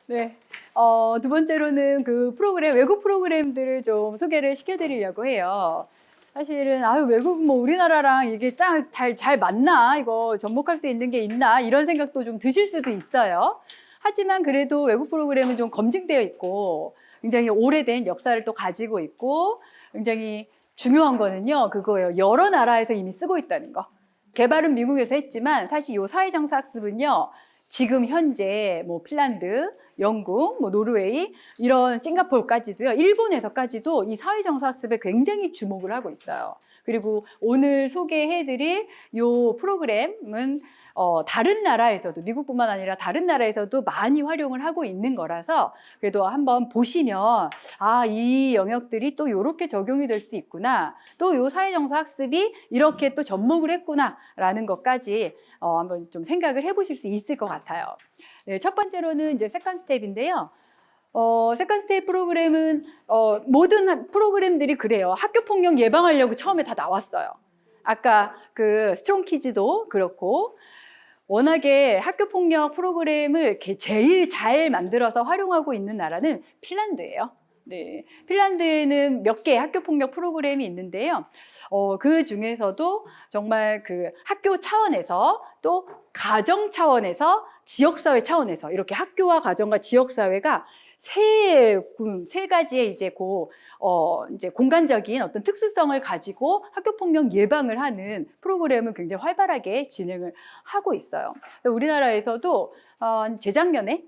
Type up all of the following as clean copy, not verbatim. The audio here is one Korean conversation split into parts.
네. 두 번째로는 그 프로그램, 외국 프로그램들을 좀 소개를 시켜드리려고 해요. 사실은, 외국 뭐 우리나라랑 이게 잘 맞나? 이거 접목할 수 있는 게 있나? 이런 생각도 좀 드실 수도 있어요. 하지만 그래도 외국 프로그램은 좀 검증되어 있고, 굉장히 오래된 역사를 또 가지고 있고, 굉장히 중요한 거는요, 그거예요. 여러 나라에서 이미 쓰고 있다는 거. 개발은 미국에서 했지만, 사실 이 사회정사학습은요, 지금 현재 뭐 핀란드, 영국, 뭐 노르웨이, 이런 싱가포르까지도요, 일본에서까지도 이 사회정사학습에 굉장히 주목을 하고 있어요. 그리고 오늘 소개해드릴 이 프로그램은 다른 나라에서도, 미국뿐만 아니라 다른 나라에서도 많이 활용을 하고 있는 거라서 그래도 한번 보시면 이 영역들이 또 이렇게 적용이 될 수 있구나, 또 이 사회정사 학습이 이렇게 또 접목을 했구나 라는 것까지 한번 좀 생각을 해보실 수 있을 것 같아요. 네, 첫 번째로는 이제 세컨드 스텝인데요. 세컨드 스텝 프로그램은 모든 프로그램들이 그래요. 학교 폭력 예방하려고 처음에 다 나왔어요. 아까 그 스트롱 키즈도 그렇고, 워낙에 학교 폭력 프로그램을 제일 잘 만들어서 활용하고 있는 나라는 핀란드예요. 네, 핀란드에는 몇 개의 학교 폭력 프로그램이 있는데요. 그 중에서도 정말 그 학교 차원에서, 또 가정 차원에서, 지역사회 차원에서, 이렇게 학교와 가정과 지역사회가 세 가지의 이제 이제 공간적인 어떤 특수성을 가지고 학교 폭력 예방을 하는 프로그램을 굉장히 활발하게 진행을 하고 있어요. 우리나라에서도 재작년에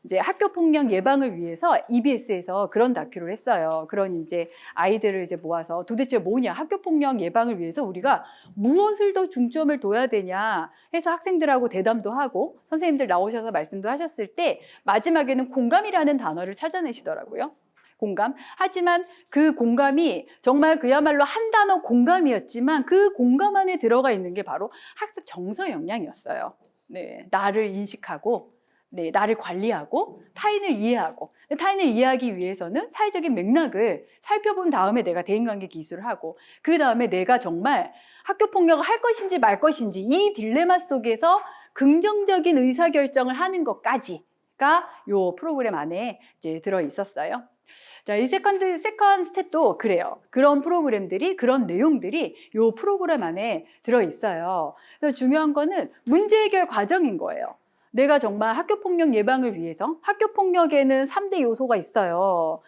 이제 학교 폭력 예방을 위해서 EBS에서 그런 다큐를 했어요. 그런 이제 아이들을 이제 모아서 도대체 뭐냐, 학교 폭력 예방을 위해서 우리가 무엇을 더 중점을 둬야 되냐 해서 학생들하고 대담도 하고 선생님들 나오셔서 말씀도 하셨을 때 마지막에는 공감이라는 단어를 찾아내시더라고요. 공감. 하지만 그 공감이 정말 그야말로 한 단어 공감이었지만 그 공감 안에 들어가 있는 게 바로 학습 정서 역량이었어요. 네, 나를 인식하고, 네, 나를 관리하고, 타인을 이해하고. 타인을 이해하기 위해서는 사회적인 맥락을 살펴본 다음에 내가 대인관계 기술을 하고, 그 다음에 내가 정말 학교 폭력을 할 것인지 말 것인지 이 딜레마 속에서 긍정적인 의사결정을 하는 것까지가 이 프로그램 안에 이제 들어 있었어요. 자, 이 세컨드 스텝도 그래요. 그런 프로그램들이, 그런 내용들이 이 프로그램 안에 들어 있어요. 그래서 중요한 거는 문제 해결 과정인 거예요. 내가 정말 학교 폭력 예방을 위해서, 학교 폭력에는 3대 요소가 있어요.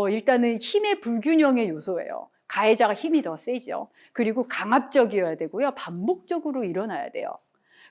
일단은 힘의 불균형의 요소예요. 가해자가 힘이 더 세죠. 그리고 강압적이어야 되고요. 반복적으로 일어나야 돼요.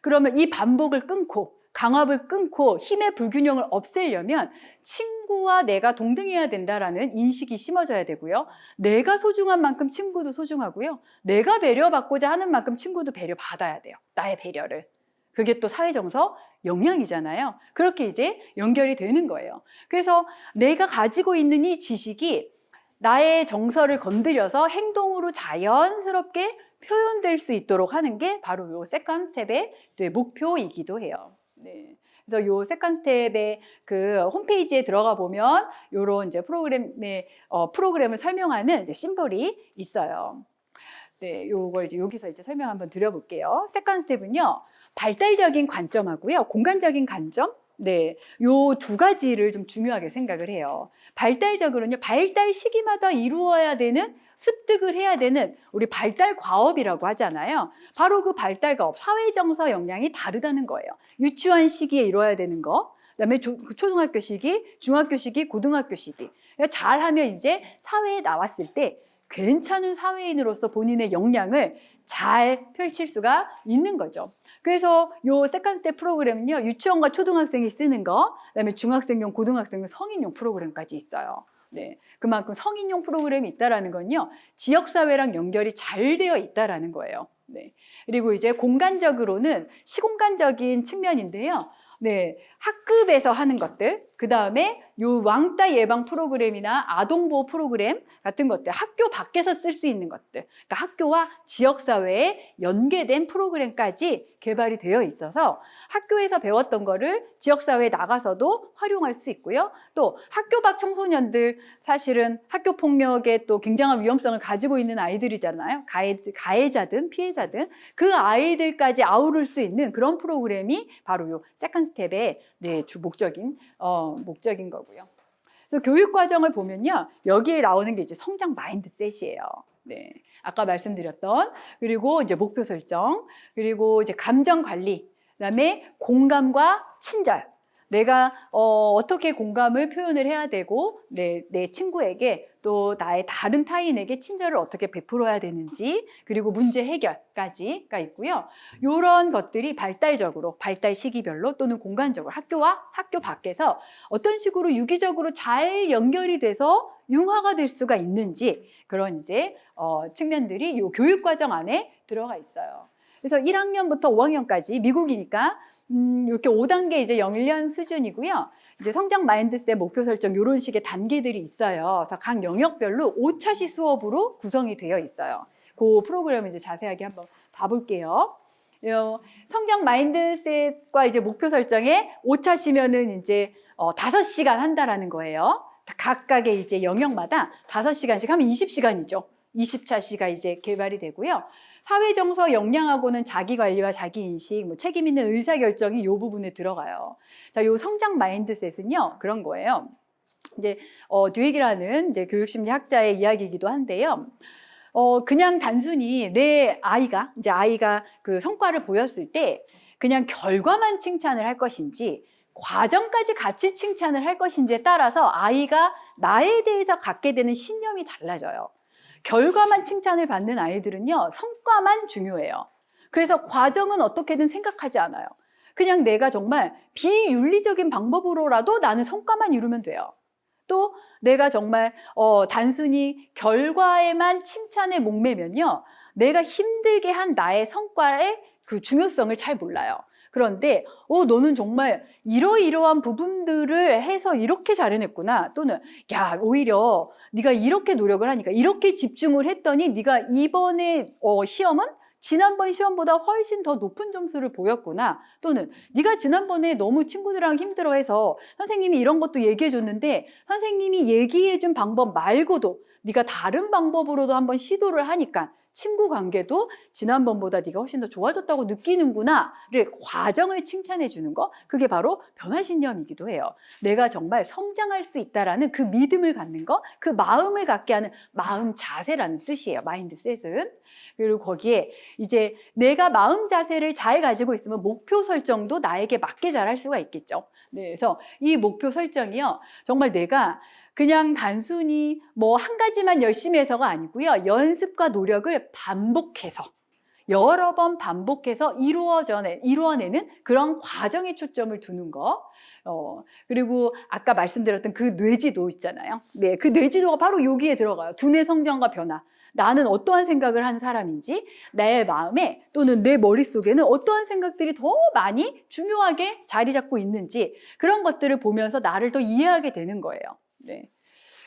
그러면 이 반복을 끊고, 강압을 끊고 힘의 불균형을 없애려면 친구와 내가 동등해야 된다라는 인식이 심어져야 되고요. 내가 소중한 만큼 친구도 소중하고요. 내가 배려받고자 하는 만큼 친구도 배려받아야 돼요. 나의 배려를. 그게 또 사회정서 영향이잖아요. 그렇게 이제 연결이 되는 거예요. 그래서 내가 가지고 있는 이 지식이 나의 정서를 건드려서 행동으로 자연스럽게 표현될 수 있도록 하는 게 바로 요 세컨드 스텝의 목표이기도 해요. 네. 그래서 요 세컨드 스텝의 그 홈페이지에 들어가 보면 요런 이제 프로그램을 설명하는 이제 심볼이 있어요. 네, 요걸 이제 여기서 이제 설명 한번 드려볼게요. 세컨드 스텝은요, 발달적인 관점하고요, 공간적인 관점, 네, 요 두 가지를 좀 중요하게 생각을 해요. 발달적으로는요, 발달 시기마다 이루어야 되는, 습득을 해야 되는 우리 발달 과업이라고 하잖아요. 바로 그 발달 과업, 사회정서 역량이 다르다는 거예요. 유치원 시기에 이루어야 되는 거, 그다음에 초등학교 시기, 중학교 시기, 고등학교 시기. 그러니까 잘하면 이제 사회에 나왔을 때 괜찮은 사회인으로서 본인의 역량을 잘 펼칠 수가 있는 거죠. 그래서 요 세컨드 스텝 프로그램은요, 유치원과 초등학생이 쓰는 거, 그다음에 중학생용, 고등학생용, 성인용 프로그램까지 있어요. 네, 그만큼 성인용 프로그램이 있다라는 건요, 지역사회랑 연결이 잘 되어 있다라는 거예요. 네, 그리고 이제 공간적으로는 시공간적인 측면인데요. 네, 학급에서 하는 것들, 그 다음에 요 왕따 예방 프로그램이나 아동보호 프로그램 같은 것들, 학교 밖에서 쓸 수 있는 것들, 그러니까 학교와 지역사회에 연계된 프로그램까지 개발이 되어 있어서 학교에서 배웠던 거를 지역사회에 나가서도 활용할 수 있고요. 또 학교 밖 청소년들, 사실은 학교 폭력에 또 굉장한 위험성을 가지고 있는 아이들이잖아요. 가해자든 피해자든 그 아이들까지 아우를 수 있는 그런 프로그램이 바로 요 세컨드 스텝에 네, 주 목적인 거고요. 그래서 교육 과정을 보면요, 여기에 나오는 게 이제 성장 마인드셋이에요. 네, 아까 말씀드렸던, 그리고 이제 목표 설정, 그리고 이제 감정 관리, 그다음에 공감과 친절. 내가 어떻게 공감을 표현을 해야 되고 내 친구에게 또 나의 다른 타인에게 친절을 어떻게 베풀어야 되는지, 그리고 문제 해결까지가 있고요. 이런 것들이 발달적으로 발달 시기별로 또는 공간적으로 학교와 학교 밖에서 어떤 식으로 유기적으로 잘 연결이 돼서 융화가 될 수가 있는지, 그런 이제 측면들이 이 교육 과정 안에 들어가 있어요. 그래서 1학년부터 5학년까지 미국이니까 이렇게 5단계 이제 영일년 수준이고요. 이제 성장 마인드셋 목표 설정 이런 식의 단계들이 있어요. 그래서 각 영역별로 5차시 수업으로 구성이 되어 있어요. 그 프로그램을 이제 자세하게 한번 봐볼게요. 성장 마인드셋과 이제 목표 설정에 5차시면은 이제 5시간 한다라는 거예요. 각각의 이제 영역마다 5시간씩 하면 20시간이죠. 20차시가 이제 개발이 되고요. 사회정서 역량하고는 자기관리와 자기인식, 뭐 책임 있는 의사결정이 이 부분에 들어가요. 자, 요 성장 마인드셋은요, 그런 거예요. 이제 듀익이라는 이제 교육심리학자의 이야기이기도 한데요. 그냥 단순히 내 아이가 그 성과를 보였을 때 그냥 결과만 칭찬을 할 것인지 과정까지 같이 칭찬을 할 것인지에 따라서 아이가 나에 대해서 갖게 되는 신념이 달라져요. 결과만 칭찬을 받는 아이들은요, 성과만 중요해요. 그래서 과정은 어떻게든 생각하지 않아요. 그냥 내가 정말 비윤리적인 방법으로라도 나는 성과만 이루면 돼요. 또 내가 정말 단순히 결과에만 칭찬에 목매면요, 내가 힘들게 한 나의 성과의 그 중요성을 잘 몰라요. 그런데 너는 정말 이러이러한 부분들을 해서 이렇게 잘 해냈구나, 또는 야, 오히려 네가 이렇게 노력을 하니까 이렇게 집중을 했더니 네가 이번에 시험은 지난번 시험보다 훨씬 더 높은 점수를 보였구나, 또는 네가 지난번에 너무 친구들이랑 힘들어해서 선생님이 이런 것도 얘기해 줬는데 선생님이 얘기해 준 방법 말고도 네가 다른 방법으로도 한번 시도를 하니까 친구 관계도 지난번보다 네가 훨씬 더 좋아졌다고 느끼는구나를 과정을 칭찬해 주는 거, 그게 바로 변화신념이기도 해요. 내가 정말 성장할 수 있다라는 그 믿음을 갖는 거, 그 마음을 갖게 하는 마음 자세라는 뜻이에요. 마인드셋은. 그리고 거기에 이제 내가 마음 자세를 잘 가지고 있으면 목표 설정도 나에게 맞게 잘 할 수가 있겠죠. 네, 그래서 이 목표 설정이요, 정말 내가 그냥 단순히 뭐 한 가지만 열심히 해서가 아니고요, 연습과 노력을 반복해서 여러 번 반복해서 이루어내는 그런 과정에 초점을 두는 거. 그리고 아까 말씀드렸던 그 뇌지도 있잖아요. 네, 그 뇌지도가 바로 여기에 들어가요. 두뇌 성장과 변화. 나는 어떠한 생각을 한 사람인지, 내 마음에 또는 내 머릿속에는 어떠한 생각들이 더 많이 중요하게 자리 잡고 있는지, 그런 것들을 보면서 나를 더 이해하게 되는 거예요. 네.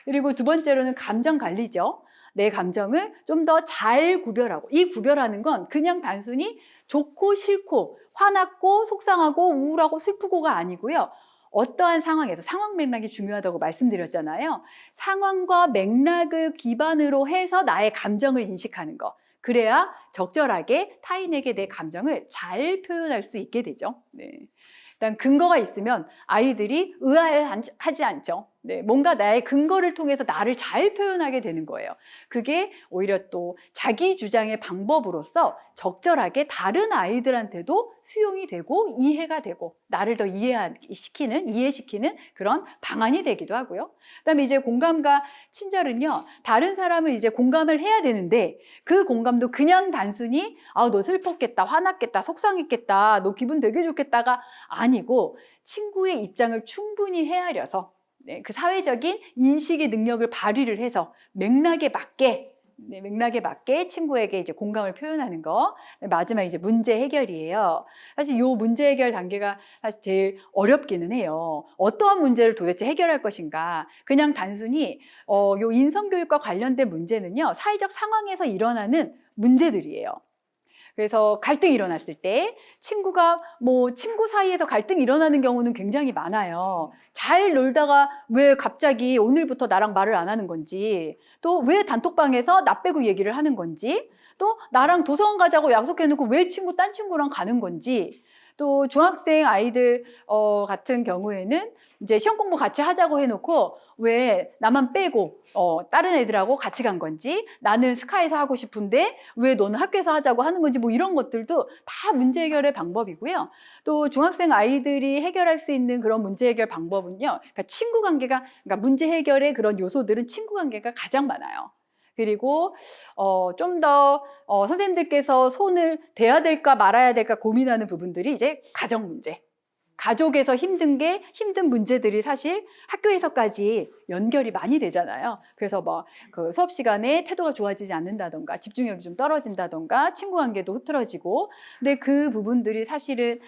그리고 두 번째로는 감정 관리죠. 내 감정을 좀 더 잘 구별하고, 이 구별하는 건 그냥 단순히 좋고 싫고 화났고 속상하고 우울하고 슬프고가 아니고요. 어떠한 상황에서 상황 맥락이 중요하다고 말씀드렸잖아요. 상황과 맥락을 기반으로 해서 나의 감정을 인식하는 거. 그래야 적절하게 타인에게 내 감정을 잘 표현할 수 있게 되죠. 네. 일단 근거가 있으면 아이들이 의아해하지 않죠. 네, 뭔가 나의 근거를 통해서 나를 잘 표현하게 되는 거예요. 그게 오히려 또 자기 주장의 방법으로서 적절하게 다른 아이들한테도 수용이 되고 이해가 되고 나를 더 이해시키는 그런 방안이 되기도 하고요. 그다음에 이제 공감과 친절은요, 다른 사람을 이제 공감을 해야 되는데 그 공감도 그냥 단순히 너 슬펐겠다, 화났겠다, 속상했겠다, 너 기분 되게 좋겠다가 아니고 친구의 입장을 충분히 헤아려서 그 사회적인 인식의 능력을 발휘를 해서 맥락에 맞게 친구에게 이제 공감을 표현하는 거. 마지막 이제 문제 해결이에요. 사실 이 문제 해결 단계가 사실 제일 어렵기는 해요. 어떠한 문제를 도대체 해결할 것인가. 그냥 단순히 요 인성교육과 관련된 문제는요, 사회적 상황에서 일어나는 문제들이에요. 그래서 갈등이 일어났을 때 친구 사이에서 갈등이 일어나는 경우는 굉장히 많아요. 잘 놀다가 왜 갑자기 오늘부터 나랑 말을 안 하는 건지, 또 왜 단톡방에서 나 빼고 얘기를 하는 건지, 또 나랑 도서관 가자고 약속해놓고 왜 딴 친구랑 가는 건지, 또 중학생 아이들 같은 경우에는 이제 시험 공부 같이 하자고 해놓고 왜 나만 빼고 다른 애들하고 같이 간 건지, 나는 스카에서 하고 싶은데 왜 너는 학교에서 하자고 하는 건지, 뭐 이런 것들도 다 문제 해결의 방법이고요. 또 중학생 아이들이 해결할 수 있는 그런 문제 해결 방법은요, 그러니까 친구 관계가, 그러니까 문제 해결의 그런 요소들은 친구 관계가 가장 많아요. 그리고 좀 더 선생님들께서 손을 대야 될까 말아야 될까 고민하는 부분들이 이제 가정 문제, 가족에서 힘든 문제들이 사실 학교에서까지 연결이 많이 되잖아요. 그래서 뭐 그 수업 시간에 태도가 좋아지지 않는다던가, 집중력이 좀 떨어진다던가, 친구 관계도 흐트러지고. 근데 그 부분들이 사실은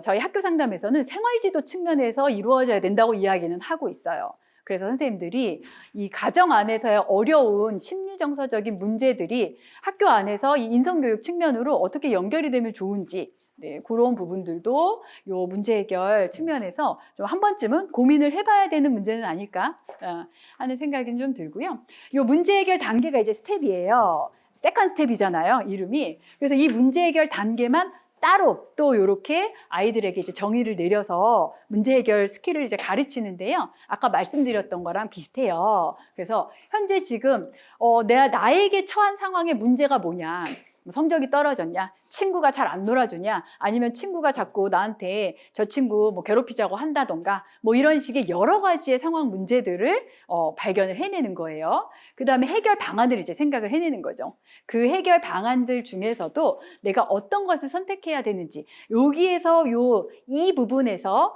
저희 학교 상담에서는 생활지도 측면에서 이루어져야 된다고 이야기는 하고 있어요. 그래서 선생님들이 이 가정 안에서의 어려운 심리정서적인 문제들이 학교 안에서 이 인성교육 측면으로 어떻게 연결이 되면 좋은지, 네, 그런 부분들도 요 문제 해결 측면에서 좀 한 번쯤은 고민을 해봐야 되는 문제는 아닐까 하는 생각이 좀 들고요. 요 문제 해결 단계가 이제 스텝이에요. 세컨 스텝이잖아요, 이름이. 그래서 이 문제 해결 단계만 따로 또 이렇게 아이들에게 이제 정의를 내려서 문제 해결 스킬을 이제 가르치는데요. 아까 말씀드렸던 거랑 비슷해요. 그래서 현재 지금 나에게 처한 상황의 문제가 뭐냐, 성적이 떨어졌냐, 친구가 잘 안 놀아주냐, 아니면 친구가 자꾸 나한테 저 친구 뭐 괴롭히자고 한다던가, 뭐 이런 식의 여러 가지의 상황 문제들을 발견을 해내는 거예요. 그 다음에 해결 방안을 이제 생각을 해내는 거죠. 그 해결 방안들 중에서도 내가 어떤 것을 선택해야 되는지, 여기에서 이 부분에서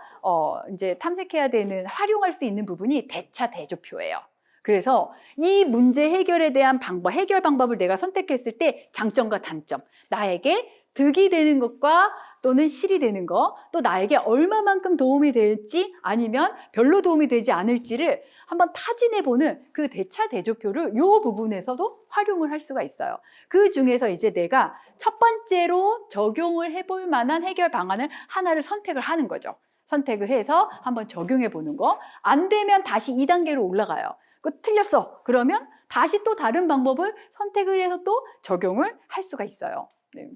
이제 탐색해야 되는, 활용할 수 있는 부분이 대차 대조표예요. 그래서 이 문제 해결에 대한 해결 방법을 내가 선택했을 때 장점과 단점, 나에게 득이 되는 것과 또는 실이 되는 것, 또 나에게 얼마만큼 도움이 될지 아니면 별로 도움이 되지 않을지를 한번 타진해보는 그 대차 대조표를 이 부분에서도 활용을 할 수가 있어요. 그 중에서 이제 내가 첫 번째로 적용을 해볼 만한 해결 방안을 하나를 선택을 하는 거죠. 선택을 해서 한번 적용해 보는 거. 안 되면 다시 2단계로 올라가요. 틀렸어. 그러면 다시 또 다른 방법을 선택을 해서 또 적용을 할 수가 있어요. 네.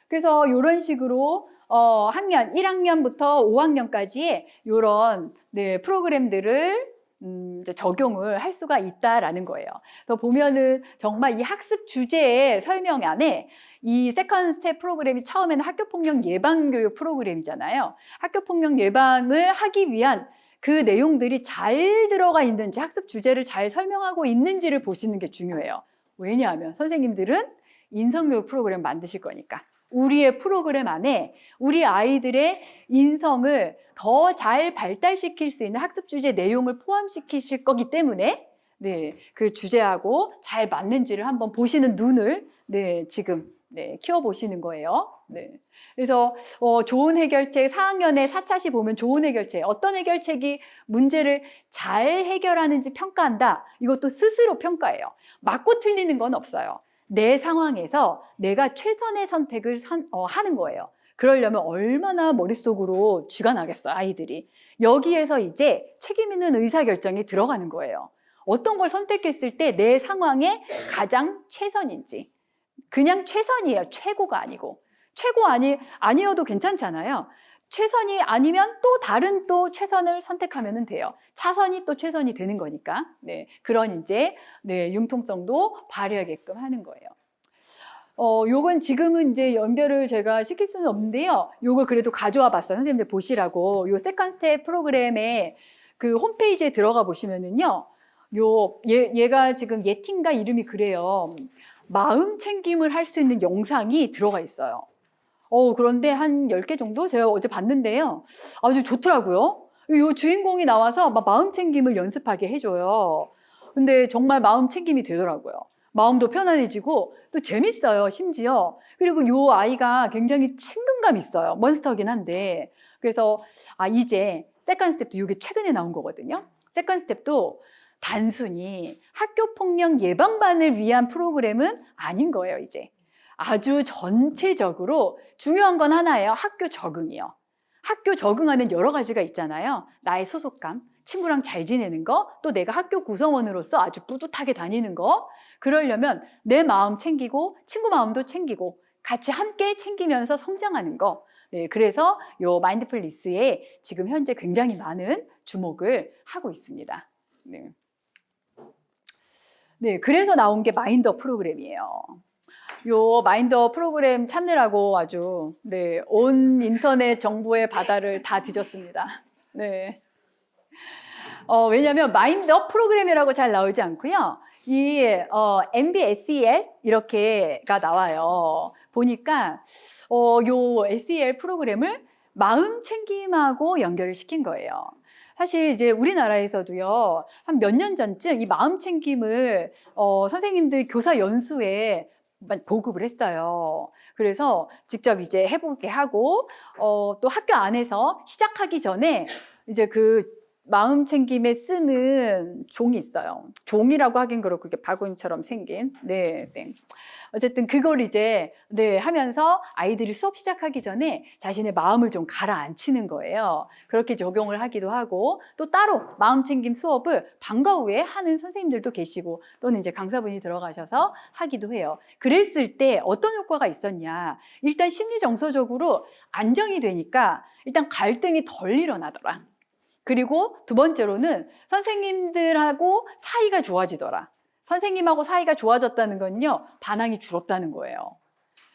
그래서 이런 식으로 학년 1학년부터 5학년까지의 이런 프로그램들을 이제 적용을 할 수가 있다라는 거예요. 그래서 보면은 정말 이 학습 주제의 설명 안에 이 세컨드 스텝 프로그램이 처음에는 학교폭력 예방교육 프로그램이잖아요. 학교폭력 예방을 하기 위한 그 내용들이 잘 들어가 있는지, 학습 주제를 잘 설명하고 있는지를 보시는 게 중요해요. 왜냐하면 선생님들은 인성교육 프로그램 만드실 거니까. 우리의 프로그램 안에 우리 아이들의 인성을 더 잘 발달시킬 수 있는 학습 주제 내용을 포함시키실 거기 때문에 그 주제하고 잘 맞는지를 한번 보시는 눈을 지금 키워보시는 거예요. 그래서 좋은 해결책, 4학년에 4차시 보면 좋은 해결책, 어떤 해결책이 문제를 잘 해결하는지 평가한다. 이것도 스스로 평가해요. 맞고 틀리는 건 없어요. 내 상황에서 내가 최선의 선택을 하는 거예요. 그러려면 얼마나 머릿속으로 쥐가 나겠어요, 아이들이. 여기에서 이제 책임 있는 의사결정이 들어가는 거예요. 어떤 걸 선택했을 때 내 상황에 가장 최선인지. 그냥 최선이에요. 최고가 아니고. 최고 아니어도 괜찮잖아요. 최선이 아니면 또 다른 또 최선을 선택하면 돼요. 차선이 또 최선이 되는 거니까. 그런 이제 융통성도 발휘하게끔 하는 거예요. 요건 지금은 이제 연결을 제가 시킬 수는 없는데요. 요걸 그래도 가져와 봤어요. 선생님들 보시라고. 요 세컨드 스텝 프로그램의 그 홈페이지에 들어가 보시면은요. 얘가 지금 예틴가 이름이 그래요. 마음 챙김을 할 수 있는 영상이 들어가 있어요. 그런데 한 10개 정도 제가 어제 봤는데요. 아주 좋더라고요. 이 주인공이 나와서 막 마음 챙김을 연습하게 해줘요. 근데 정말 마음 챙김이 되더라고요. 마음도 편안해지고 또 재밌어요, 심지어. 그리고 이 아이가 굉장히 친근감 있어요. 몬스터긴 한데. 그래서 이제 세컨드 스텝도 이게 최근에 나온 거거든요. 세컨드 스텝도 단순히 학교폭력 예방반을 위한 프로그램은 아닌 거예요, 이제. 아주 전체적으로 중요한 건 하나예요. 학교 적응이요. 학교 적응하는 여러 가지가 있잖아요. 나의 소속감, 친구랑 잘 지내는 거, 또 내가 학교 구성원으로서 아주 뿌듯하게 다니는 거. 그러려면 내 마음 챙기고 친구 마음도 챙기고 같이 함께 챙기면서 성장하는 거. 네, 그래서 요 마인드풀니스에 지금 현재 굉장히 많은 주목을 하고 있습니다. 네. 네, 그래서 나온 게 마인더 프로그램이에요. 요 마인더 프로그램 찾느라고 아주 네, 온 인터넷 정보의 바다를 다 뒤졌습니다. 네. 왜냐하면 마인더 프로그램이라고 잘 나오지 않고요. 이 MBSEL 이렇게가 나와요. 보니까 요 SEL 프로그램을 마음 챙김하고 연결을 시킨 거예요. 사실 이제 우리나라에서도요, 한 몇 년 전쯤 이 마음 챙김을 선생님들 교사 연수에 보급을 했어요. 그래서 직접 이제 해보게 하고 또 학교 안에서 시작하기 전에 이제 그 마음 챙김에 쓰는 종이 있어요. 종이라고 하긴 그렇고 그게 바구니처럼 생긴. 네, 네. 어쨌든 그걸 이제 네 하면서 아이들이 수업 시작하기 전에 자신의 마음을 좀 가라앉히는 거예요. 그렇게 적용을 하기도 하고 또 따로 마음 챙김 수업을 방과 후에 하는 선생님들도 계시고 또는 이제 강사분이 들어가셔서 하기도 해요. 그랬을 때 어떤 효과가 있었냐? 일단 심리 정서적으로 안정이 되니까 일단 갈등이 덜 일어나더라. 그리고 두 번째로는 선생님들하고 사이가 좋아지더라. 선생님하고 사이가 좋아졌다는 건요, 반항이 줄었다는 거예요.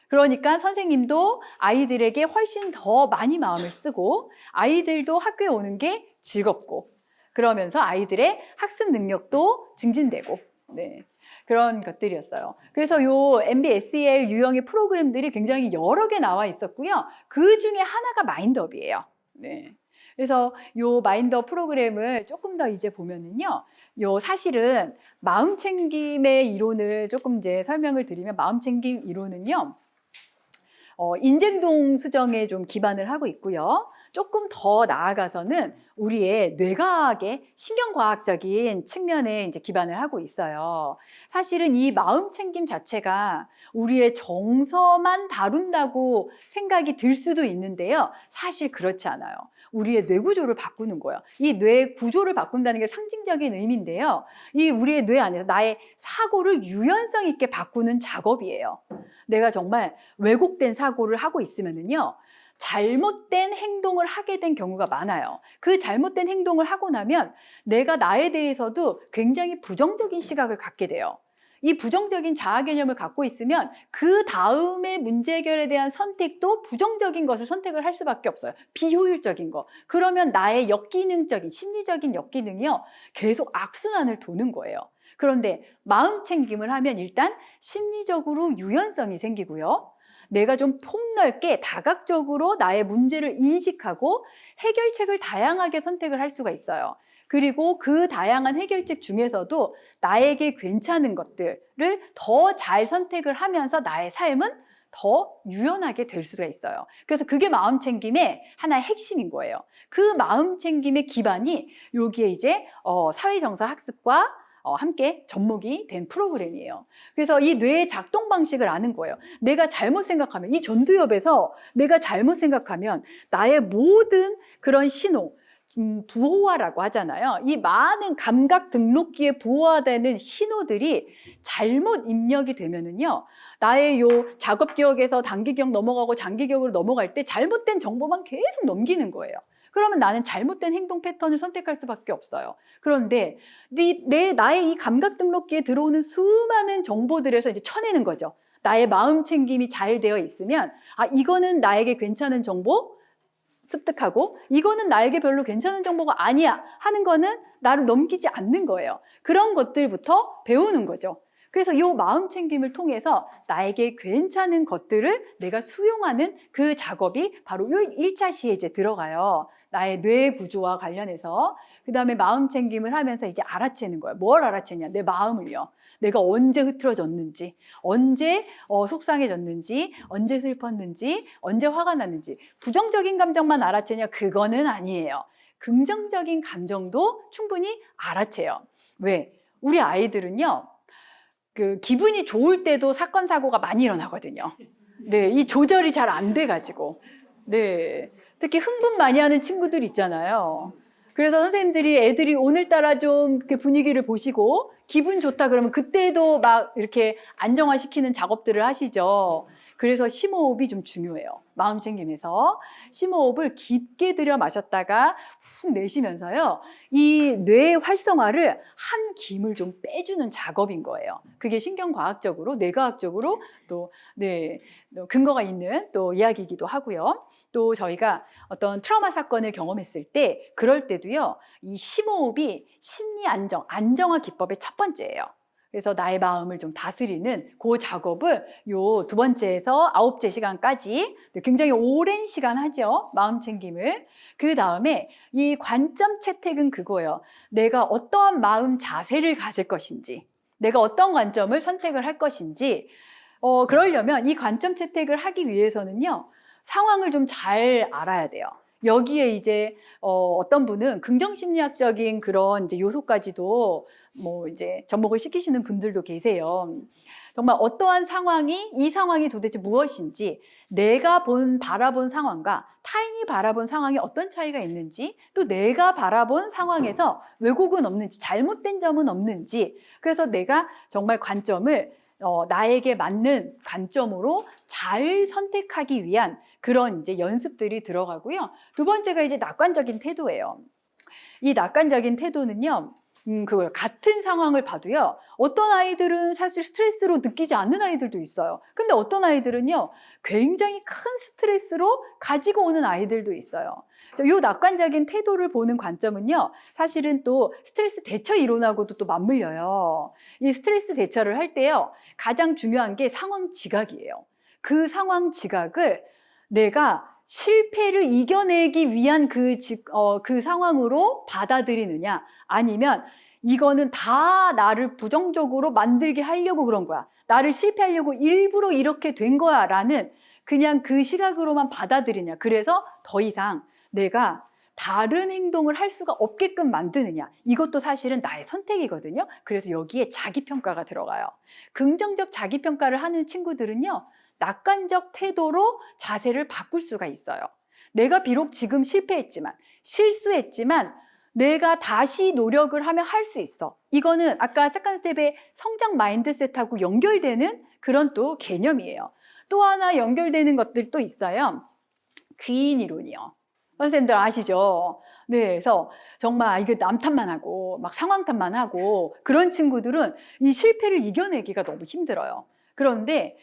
그러니까 선생님도 아이들에게 훨씬 더 많이 마음을 쓰고 아이들도 학교에 오는 게 즐겁고 그러면서 아이들의 학습 능력도 증진되고 네, 그런 것들이었어요. 그래서 요 MBSEL 유형의 프로그램들이 굉장히 여러 개 나와 있었고요. 그 중에 하나가 마인드업이에요. 네. 그래서 요 마인더 프로그램을 조금 더 이제 보면은요, 요 사실은 마음 챙김의 이론을 조금 이제 설명을 드리면 마음 챙김 이론은요, 인쟁동 수정에 좀 기반을 하고 있고요. 조금 더 나아가서는 우리의 뇌과학의 신경과학적인 측면에 이제 기반을 하고 있어요. 사실은 이 마음 챙김 자체가 우리의 정서만 다룬다고 생각이 들 수도 있는데요. 사실 그렇지 않아요. 우리의 뇌 구조를 바꾸는 거예요. 이 뇌 구조를 바꾼다는 게 상징적인 의미인데요. 이 우리의 뇌 안에서 나의 사고를 유연성 있게 바꾸는 작업이에요. 내가 정말 왜곡된 사고를 하고 있으면은요, 잘못된 행동을 하게 된 경우가 많아요. 그 잘못된 행동을 하고 나면 내가 나에 대해서도 굉장히 부정적인 시각을 갖게 돼요. 이 부정적인 자아 개념을 갖고 있으면 그 다음에 문제 해결에 대한 선택도 부정적인 것을 선택을 할 수밖에 없어요. 비효율적인 거. 그러면 나의 역기능적인 심리적인 역기능이요, 계속 악순환을 도는 거예요. 그런데 마음 챙김을 하면 일단 심리적으로 유연성이 생기고요. 내가 좀 폭넓게 다각적으로 나의 문제를 인식하고 해결책을 다양하게 선택을 할 수가 있어요. 그리고 그 다양한 해결책 중에서도 나에게 괜찮은 것들을 더 잘 선택을 하면서 나의 삶은 더 유연하게 될 수가 있어요. 그래서 그게 마음 챙김의 하나의 핵심인 거예요. 그 마음 챙김의 기반이 여기에 이제 사회정서 학습과 함께 접목이 된 프로그램이에요. 그래서 이 뇌의 작동 방식을 아는 거예요. 내가 잘못 생각하면, 이 전두엽에서 내가 잘못 생각하면 나의 모든 그런 신호, 부호화라고 하잖아요. 이 많은 감각 등록기에 부호화되는 신호들이 잘못 입력이 되면은요, 나의 요 작업 기억에서 단기 기억 넘어가고 장기 기억으로 넘어갈 때 잘못된 정보만 계속 넘기는 거예요. 그러면 나는 잘못된 행동 패턴을 선택할 수밖에 없어요. 그런데 나의 이 감각 등록기에 들어오는 수많은 정보들에서 이제 쳐내는 거죠. 나의 마음 챙김이 잘 되어 있으면, 아, 이거는 나에게 괜찮은 정보 습득하고 이거는 나에게 별로 괜찮은 정보가 아니야 하는 거는 나를 넘기지 않는 거예요. 그런 것들부터 배우는 거죠. 그래서 이 마음 챙김을 통해서 나에게 괜찮은 것들을 내가 수용하는 그 작업이 바로 1차 시에 이제 들어가요. 나의 뇌 구조와 관련해서. 그 다음에 마음 챙김을 하면서 이제 알아채는 거예요. 뭘 알아채냐? 내 마음을요. 내가 언제 흐트러졌는지, 언제 속상해졌는지, 언제 슬펐는지, 언제 화가 났는지. 부정적인 감정만 알아채냐? 그거는 아니에요. 긍정적인 감정도 충분히 알아채요. 왜? 우리 아이들은요, 그 기분이 좋을 때도 사건 사고가 많이 일어나거든요. 네, 이 조절이 잘 안 돼가지고. 네, 특히 흥분 많이 하는 친구들 있잖아요. 그래서 선생님들이 애들이 오늘따라 좀 그 분위기를 보시고 기분 좋다 그러면 그때도 막 이렇게 안정화시키는 작업들을 하시죠. 그래서 심호흡이 좀 중요해요. 마음 챙김에서 심호흡을 깊게 들여 마셨다가 훅 내쉬면서요. 이 뇌 활성화를 한 김을 좀 빼주는 작업인 거예요. 그게 신경과학적으로, 뇌과학적으로 또 근거가 있는 또 이야기이기도 하고요. 또 저희가 어떤 트라우마 사건을 경험했을 때 그럴 때도요. 이 심호흡이 심리 안정화 기법의 첫 번째예요. 그래서 나의 마음을 좀 다스리는 그 작업을 요 두 번째에서 아홉째 시간까지 굉장히 오랜 시간 하죠. 마음 챙김을. 그 다음에 이 관점 채택은 그거예요. 내가 어떠한 마음 자세를 가질 것인지, 내가 어떤 관점을 선택을 할 것인지, 그러려면 이 관점 채택을 하기 위해서는요, 상황을 좀 잘 알아야 돼요. 여기에 이제 어떤 분은 긍정심리학적인 그런 이제 요소까지도 뭐 이제 접목을 시키시는 분들도 계세요. 정말 어떠한 상황이 이 상황이 도대체 무엇인지, 내가 바라본 상황과 타인이 바라본 상황이 어떤 차이가 있는지, 또 내가 바라본 상황에서 왜곡은 없는지, 잘못된 점은 없는지, 그래서 내가 정말 관점을 나에게 맞는 관점으로 잘 선택하기 위한 그런 이제 연습들이 들어가고요. 두 번째가 이제 낙관적인 태도예요. 이 낙관적인 태도는요, 그거요. 같은 상황을 봐도요, 어떤 아이들은 사실 스트레스로 느끼지 않는 아이들도 있어요. 근데 어떤 아이들은요, 굉장히 큰 스트레스로 가지고 오는 아이들도 있어요. 이 낙관적인 태도를 보는 관점은요, 사실은 또 스트레스 대처 이론하고도 또 맞물려요. 이 스트레스 대처를 할 때요, 가장 중요한 게 상황 지각이에요. 그 상황 지각을 내가 실패를 이겨내기 위한 그 상황으로 받아들이느냐, 아니면 이거는 다 나를 부정적으로 만들게 하려고 그런 거야, 나를 실패하려고 일부러 이렇게 된 거야 라는 그냥 그 시각으로만 받아들이냐, 그래서 더 이상 내가 다른 행동을 할 수가 없게끔 만드느냐, 이것도 사실은 나의 선택이거든요. 그래서 여기에 자기평가가 들어가요. 긍정적 자기평가를 하는 친구들은요, 낙관적 태도로 자세를 바꿀 수가 있어요. 내가 비록 지금 실패했지만, 실수했지만 내가 다시 노력을 하면 할 수 있어. 이거는 아까 세컨드 스텝의 성장 마인드셋하고 연결되는 그런 또 개념이에요. 또 하나 연결되는 것들도 있어요. 귀인 이론이요. 선생님들 아시죠? 네, 그래서 정말 이게 남 탓만 하고 막 상황 탓만 하고 그런 친구들은 이 실패를 이겨내기가 너무 힘들어요. 그런데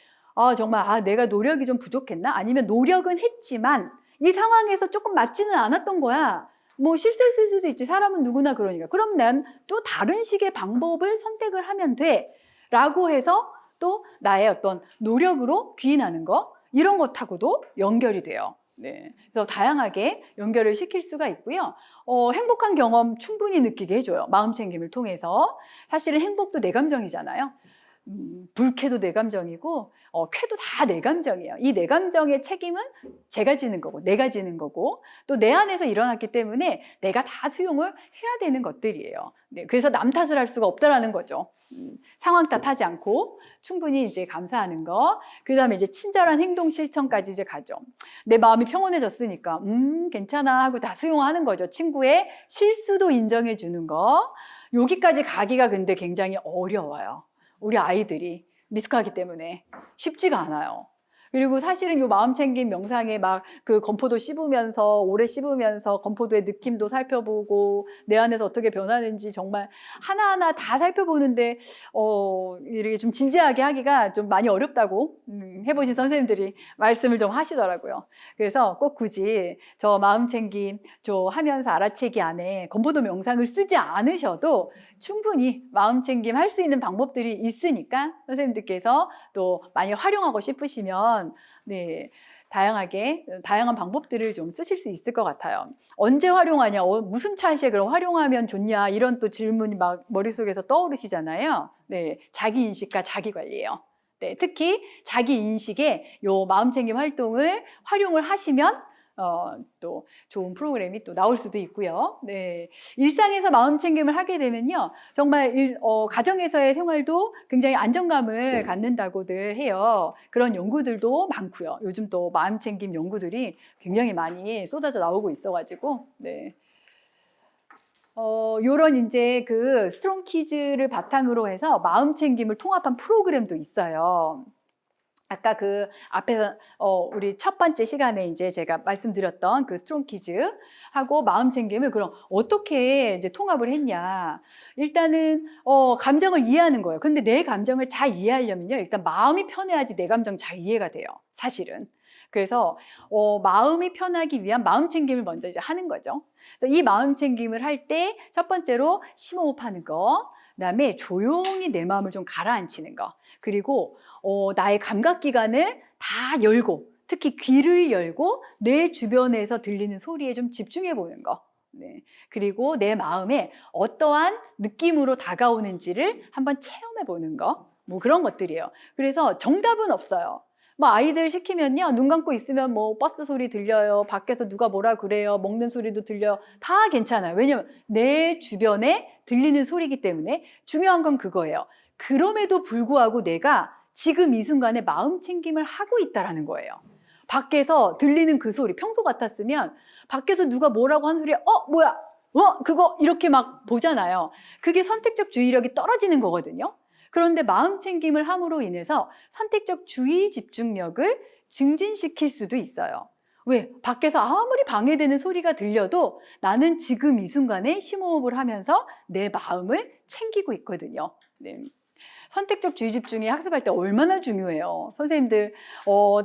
정말 내가 노력이 좀 부족했나? 아니면 노력은 했지만 이 상황에서 조금 맞지는 않았던 거야. 뭐 실수했을 수도 있지. 사람은 누구나 그러니까. 그럼 난 또 다른 식의 방법을 선택을 하면 돼. 라고 해서 또 나의 어떤 노력으로 귀인하는 거, 이런 것하고도 연결이 돼요. 네, 그래서 다양하게 연결을 시킬 수가 있고요. 행복한 경험 충분히 느끼게 해줘요. 마음 챙김을 통해서. 사실은 행복도 내 감정이잖아요. 불쾌도 내 감정이고 쾌도 다 내 감정이에요. 이 내 감정의 책임은 제가 지는 거고, 내가 지는 거고, 또 내 안에서 일어났기 때문에 내가 다 수용을 해야 되는 것들이에요. 네, 그래서 남 탓을 할 수가 없다라는 거죠. 상황 탓하지 않고 충분히 이제 감사하는 거. 그 다음에 이제 친절한 행동 실천까지 이제 가죠. 내 마음이 평온해졌으니까 괜찮아 하고 다 수용하는 거죠. 친구의 실수도 인정해 주는 거. 여기까지 가기가 근데 굉장히 어려워요. 우리 아이들이 미숙하기 때문에 쉽지가 않아요. 그리고 사실은 이 마음챙김 명상에 막 그 건포도 씹으면서, 오래 씹으면서 건포도의 느낌도 살펴보고 내 안에서 어떻게 변하는지 정말 하나하나 다 살펴보는데 이렇게 좀 진지하게 하기가 좀 많이 어렵다고 해보신 선생님들이 말씀을 좀 하시더라고요. 그래서 꼭 굳이 저 마음챙김 저 하면서 알아채기 안에 건포도 명상을 쓰지 않으셔도 충분히 마음챙김 할 수 있는 방법들이 있으니까 선생님들께서 또 많이 활용하고 싶으시면 네, 다양한 방법들을 좀 쓰실 수 있을 것 같아요. 언제 활용하냐, 무슨 차시에 그럼 활용하면 좋냐, 이런 또 질문이 막 머릿속에서 떠오르시잖아요. 네, 자기인식과 자기관리예요. 네, 특히 자기인식에 요 마음챙김 활동을 활용을 하시면 또 좋은 프로그램이 또 나올 수도 있고요. 네, 일상에서 마음챙김을 하게 되면요, 정말 가정에서의 생활도 굉장히 안정감을 갖는다고들 해요. 그런 연구들도 많고요. 요즘 또 마음챙김 연구들이 굉장히 많이 쏟아져 나오고 있어가지고, 네. 요런 이제 그 스트롱 키즈를 바탕으로 해서 마음챙김을 통합한 프로그램도 있어요. 아까 그 앞에서 우리 첫 번째 시간에 이제 제가 말씀드렸던 그 스트롱 퀴즈하고 마음 챙김을 그럼 어떻게 이제 통합을 했냐. 일단은 감정을 이해하는 거예요. 근데 내 감정을 잘 이해하려면요. 일단 마음이 편해야지 내 감정 잘 이해가 돼요. 사실은. 그래서 마음이 편하기 위한 마음 챙김을 먼저 이제 하는 거죠. 그래서 이 마음 챙김을 할 때 첫 번째로 심호흡하는 거, 그다음에 조용히 내 마음을 좀 가라앉히는 거, 그리고 나의 감각기관을 다 열고, 특히 귀를 열고 내 주변에서 들리는 소리에 좀 집중해 보는 거. 네. 그리고 내 마음에 어떠한 느낌으로 다가오는지를 한번 체험해 보는 거. 뭐 그런 것들이에요. 그래서 정답은 없어요. 뭐 아이들 시키면요, 눈 감고 있으면 뭐 버스 소리 들려요, 밖에서 누가 뭐라 그래요, 먹는 소리도 들려요. 다 괜찮아요. 왜냐면 내 주변에 들리는 소리이기 때문에. 중요한 건 그거예요. 그럼에도 불구하고 내가 지금 이 순간에 마음 챙김을 하고 있다라는 거예요. 밖에서 들리는 그 소리, 평소 같았으면 밖에서 누가 뭐라고 한 소리에 뭐야, 그거 이렇게 막 보잖아요. 그게 선택적 주의력이 떨어지는 거거든요. 그런데 마음 챙김을 함으로 인해서 선택적 주의 집중력을 증진시킬 수도 있어요. 왜? 밖에서 아무리 방해되는 소리가 들려도 나는 지금 이 순간에 심호흡을 하면서 내 마음을 챙기고 있거든요. 네. 선택적 주의 집중이 학습할 때 얼마나 중요해요. 선생님들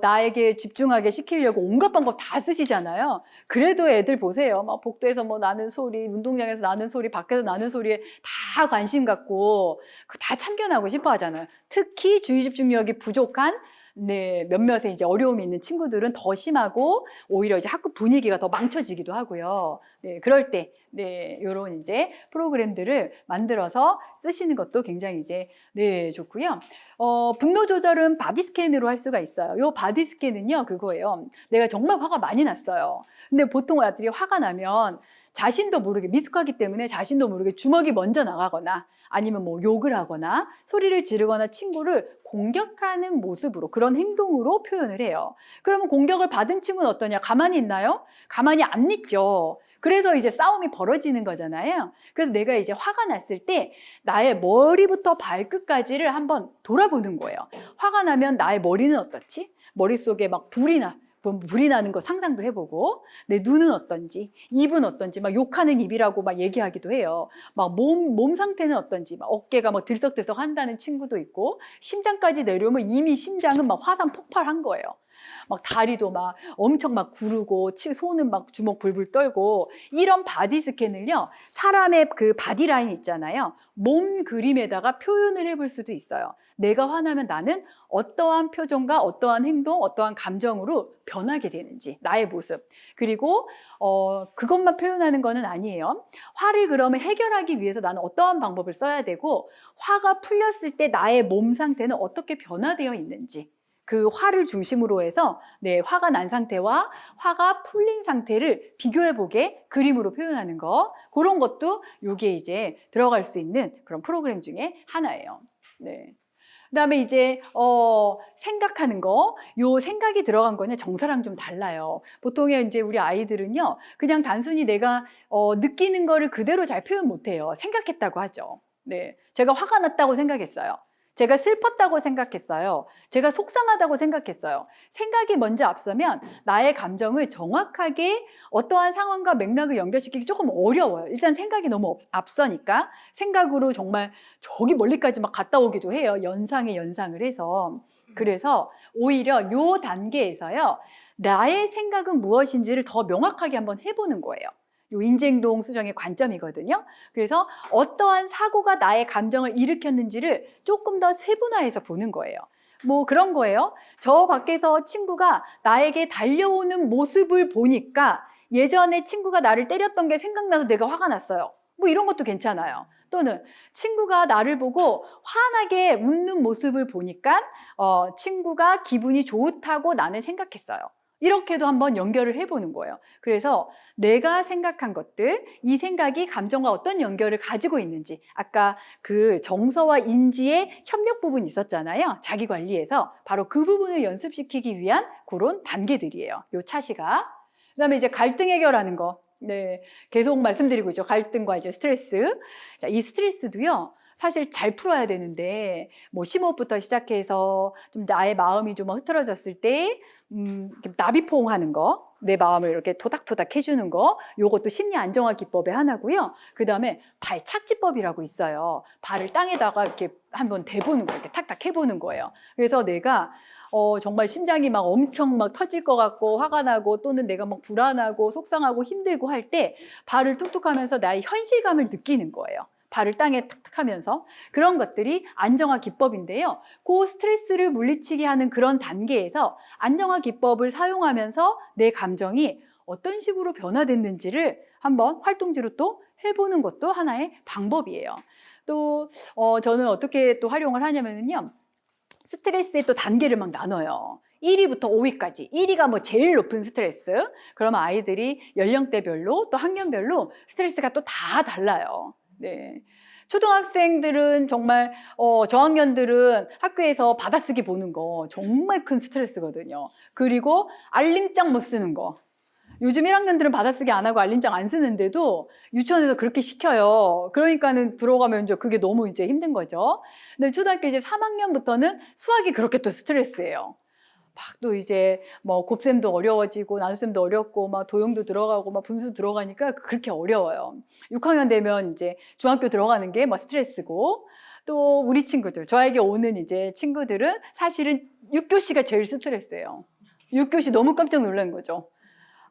나에게 집중하게 시키려고 온갖 방법 다 쓰시잖아요. 그래도 애들 보세요. 막 복도에서 뭐 나는 소리, 운동장에서 나는 소리, 밖에서 나는 소리에 다 관심 갖고 다 참견하고 싶어 하잖아요. 특히 주의 집중력이 부족한 몇몇의 이제 어려움이 있는 친구들은 더 심하고 오히려 이제 학급 분위기가 더 망쳐지기도 하고요. 그럴 때 요런 이제 프로그램들을 만들어서 쓰시는 것도 굉장히 이제 좋고요. 분노 조절은 바디 스캔으로 할 수가 있어요. 요 바디 스캔은요, 그거예요. 내가 정말 화가 많이 났어요. 근데 보통 아이들이 화가 나면 자신도 모르게, 미숙하기 때문에 자신도 모르게 주먹이 먼저 나가거나 아니면 뭐 욕을 하거나 소리를 지르거나 친구를 공격하는 모습으로, 그런 행동으로 표현을 해요. 그러면 공격을 받은 친구는 어떠냐? 가만히 있나요? 가만히 안 있죠. 그래서 이제 싸움이 벌어지는 거잖아요. 그래서 내가 이제 화가 났을 때 나의 머리부터 발끝까지를 한번 돌아보는 거예요. 화가 나면 나의 머리는 어떻지? 머릿속에 막 불이 나는 거 상상도 해보고, 내 눈은 어떤지, 입은 어떤지, 막 욕하는 입이라고 막 얘기하기도 해요. 막 몸 상태는 어떤지, 막 어깨가 막 들썩들썩 한다는 친구도 있고, 심장까지 내려오면 이미 심장은 막 화산 폭발한 거예요. 막 다리도 막 엄청 막 구르고, 손은 막 주먹 불불 떨고. 이런 바디 스캔을요, 사람의 그 바디 라인 있잖아요, 몸 그림에다가 표현을 해볼 수도 있어요. 내가 화나면 나는 어떠한 표정과 어떠한 행동, 어떠한 감정으로 변하게 되는지, 나의 모습. 그리고 그것만 표현하는 거는 아니에요. 화를 그러면 해결하기 위해서 나는 어떠한 방법을 써야 되고, 화가 풀렸을 때 나의 몸 상태는 어떻게 변화되어 있는지, 그 화를 중심으로 해서 화가 난 상태와 화가 풀린 상태를 비교해보게 그림으로 표현하는 거, 그런 것도 여기에 이제 들어갈 수 있는 그런 프로그램 중에 하나예요. 그다음에 이제 생각하는 거, 요 생각이 들어간 거는 정서랑 좀 달라요. 보통의 이제 우리 아이들은요, 그냥 단순히 내가 느끼는 거를 그대로 잘 표현 못해요. 생각했다고 하죠. 제가 화가 났다고 생각했어요. 제가 슬펐다고 생각했어요. 제가 속상하다고 생각했어요. 생각이 먼저 앞서면 나의 감정을 정확하게 어떠한 상황과 맥락을 연결시키기 조금 어려워요. 일단 생각이 너무 앞서니까. 생각으로 정말 저기 멀리까지 막 갔다 오기도 해요. 연상에 연상을 해서. 그래서 오히려 요 단계에서요, 나의 생각은 무엇인지를 더 명확하게 한번 해보는 거예요. 요 인지행동 수정의 관점이거든요. 그래서 어떠한 사고가 나의 감정을 일으켰는지를 조금 더 세분화해서 보는 거예요. 뭐 그런 거예요. 저 밖에서 친구가 나에게 달려오는 모습을 보니까 예전에 친구가 나를 때렸던 게 생각나서 내가 화가 났어요. 뭐 이런 것도 괜찮아요. 또는 친구가 나를 보고 환하게 웃는 모습을 보니까 친구가 기분이 좋다고 나는 생각했어요. 이렇게도 한번 연결을 해보는 거예요. 그래서 내가 생각한 것들, 이 생각이 감정과 어떤 연결을 가지고 있는지, 아까 그 정서와 인지의 협력 부분이 있었잖아요. 자기관리에서 바로 그 부분을 연습시키기 위한 그런 단계들이에요. 요 차시가. 그다음에 이제 갈등 해결하는 거. 계속 말씀드리고 있죠. 갈등과 이제 스트레스. 자, 이 스트레스도요, 사실 잘 풀어야 되는데 뭐 심호흡부터 시작해서 좀 나의 마음이 좀 흐트러졌을 때 이렇게 나비포옹하는 거, 내 마음을 이렇게 토닥토닥 해주는 거, 요것도 심리 안정화 기법의 하나고요. 그 다음에 발 착지법이라고 있어요. 발을 땅에다가 이렇게 한번 대보는 거예요. 이렇게 탁탁 해보는 거예요. 그래서 내가 정말 심장이 막 엄청 막 터질 것 같고 화가 나고 또는 내가 막 불안하고 속상하고 힘들고 할 때 발을 툭툭 하면서 나의 현실감을 느끼는 거예요. 발을 땅에 탁탁 하면서. 그런 것들이 안정화 기법인데요. 그 스트레스를 물리치게 하는 그런 단계에서 안정화 기법을 사용하면서 내 감정이 어떤 식으로 변화됐는지를 한번 활동지로 또 해보는 것도 하나의 방법이에요. 또 저는 어떻게 또 활용을 하냐면요. 스트레스의 또 단계를 막 나눠요. 1위부터 5위까지. 1위가 뭐 제일 높은 스트레스. 그러면 아이들이 연령대별로 또 학년별로 스트레스가 또 다 달라요. 네. 초등학생들은 정말 저학년들은 학교에서 받아쓰기 보는 거 정말 큰 스트레스거든요. 그리고 알림장 못 쓰는 거. 요즘 1학년들은 받아쓰기 안 하고 알림장 안 쓰는데도 유치원에서 그렇게 시켜요. 그러니까는 들어가면 이제 그게 너무 이제 힘든 거죠. 근데 초등학교 이제 3학년부터는 수학이 그렇게 또 스트레스예요. 막 또 이제 뭐 곱셈도 어려워지고 나눗셈도 어렵고 막 도형도 들어가고 막 분수 들어가니까 그렇게 어려워요. 6학년 되면 이제 중학교 들어가는 게 뭐 스트레스고 또 우리 친구들, 저에게 오는 이제 친구들은 사실은 6교시가 제일 스트레스예요. 6교시 너무 깜짝 놀란 거죠.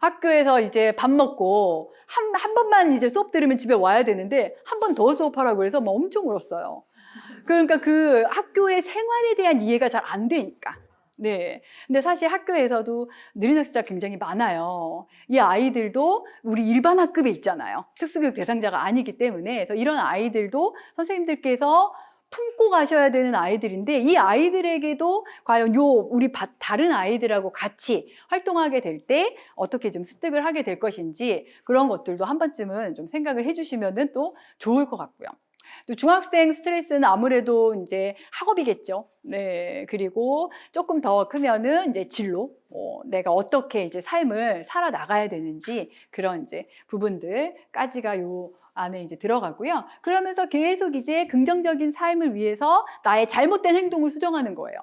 학교에서 이제 밥 먹고 한 번만 이제 수업 들으면 집에 와야 되는데 한 번 더 수업하라고 해서 막 엄청 울었어요. 그러니까 그 학교의 생활에 대한 이해가 잘 안 되니까. 네. 근데 사실 학교에서도 느린 학습자 굉장히 많아요. 이 아이들도 우리 일반 학급에 있잖아요. 특수교육 대상자가 아니기 때문에. 그래서 이런 아이들도 선생님들께서 품고 가셔야 되는 아이들인데 이 아이들에게도 과연 우리 다른 아이들하고 같이 활동하게 될 때 어떻게 좀 습득을 하게 될 것인지 그런 것들도 한 번쯤은 좀 생각을 해주시면 또 좋을 것 같고요. 또 중학생 스트레스는 아무래도 이제 학업이겠죠. 네. 그리고 조금 더 크면은 이제 진로, 내가 어떻게 이제 삶을 살아나가야 되는지 그런 이제 부분들까지가 요 안에 이제 들어가고요. 그러면서 계속 이제 긍정적인 삶을 위해서 나의 잘못된 행동을 수정하는 거예요.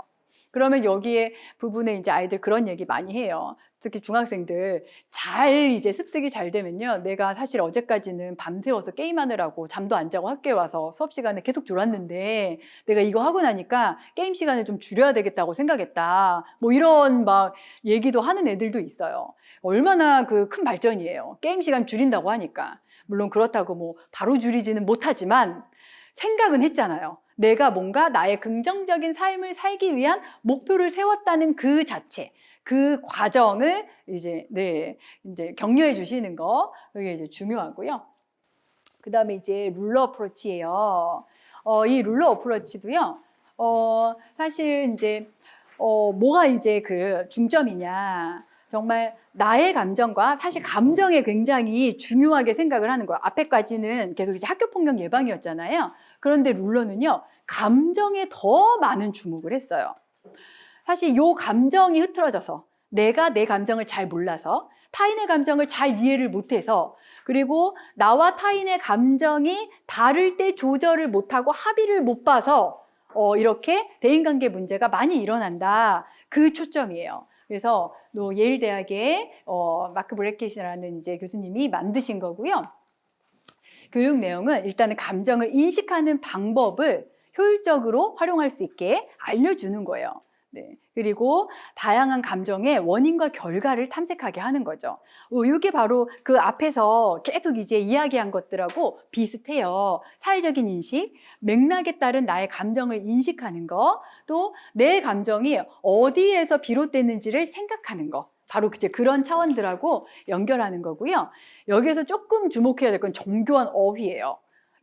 그러면 여기에 부분에 이제 아이들 그런 얘기 많이 해요. 특히 중학생들 잘 이제 습득이 잘 되면요. 내가 사실 어제까지는 밤새워서 게임하느라고 잠도 안 자고 학교에 와서 수업 시간에 계속 졸았는데 내가 이거 하고 나니까 게임 시간을 좀 줄여야 되겠다고 생각했다. 뭐 이런 막 얘기도 하는 애들도 있어요. 얼마나 그 큰 발전이에요. 게임 시간 줄인다고 하니까. 물론 그렇다고 뭐 바로 줄이지는 못하지만 생각은 했잖아요. 내가 뭔가 나의 긍정적인 삶을 살기 위한 목표를 세웠다는 그 자체, 그 과정을 이제 이제 격려해 주시는 거 이게 이제 중요하고요. 그다음에 이제 룰러 어프로치예요. 이 룰러 어프로치도요. 사실 이제 뭐가 이제 그 중점이냐? 정말 나의 감정과 사실 감정에 굉장히 중요하게 생각을 하는 거예요. 앞에까지는 계속 이제 학교 폭력 예방이었잖아요. 그런데 룰러는요, 감정에 더 많은 주목을 했어요. 사실 요 감정이 흐트러져서 내가 내 감정을 잘 몰라서 타인의 감정을 잘 이해를 못해서 그리고 나와 타인의 감정이 다를 때 조절을 못하고 합의를 못 봐서 이렇게 대인관계 문제가 많이 일어난다. 그 초점이에요. 그래서 또 예일대학의 마크 브레켓이라는 이제 교수님이 만드신 거고요. 교육 내용은 일단은 감정을 인식하는 방법을 효율적으로 활용할 수 있게 알려주는 거예요. 네. 그리고 다양한 감정의 원인과 결과를 탐색하게 하는 거죠. 이게 바로 그 앞에서 계속 이제 이야기한 것들하고 비슷해요. 사회적인 인식, 맥락에 따른 나의 감정을 인식하는 거, 또 내 감정이 어디에서 비롯됐는지를 생각하는 거. 바로 이제 그런 차원들하고 연결하는 거고요. 여기에서 조금 주목해야 될 건 정교한 어휘예요.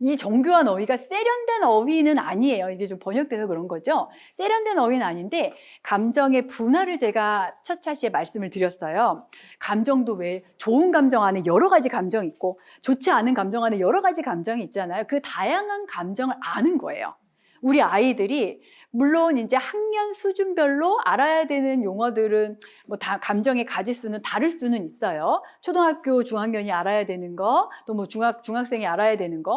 이 정교한 어휘가 세련된 어휘는 아니에요. 이게 좀 번역돼서 그런 거죠. 세련된 어휘는 아닌데 감정의 분화를 제가 첫 차시에 말씀을 드렸어요. 감정도 왜 좋은 감정 안에 여러 가지 감정이 있고 좋지 않은 감정 안에 여러 가지 감정이 있잖아요. 그 다양한 감정을 아는 거예요. 우리 아이들이 물론 이제 학년 수준별로 알아야 되는 용어들은 뭐 다 감정의 가지수는 다를 수는 있어요. 초등학교 중학년이 알아야 되는 거, 또 뭐 중학생이 알아야 되는 거.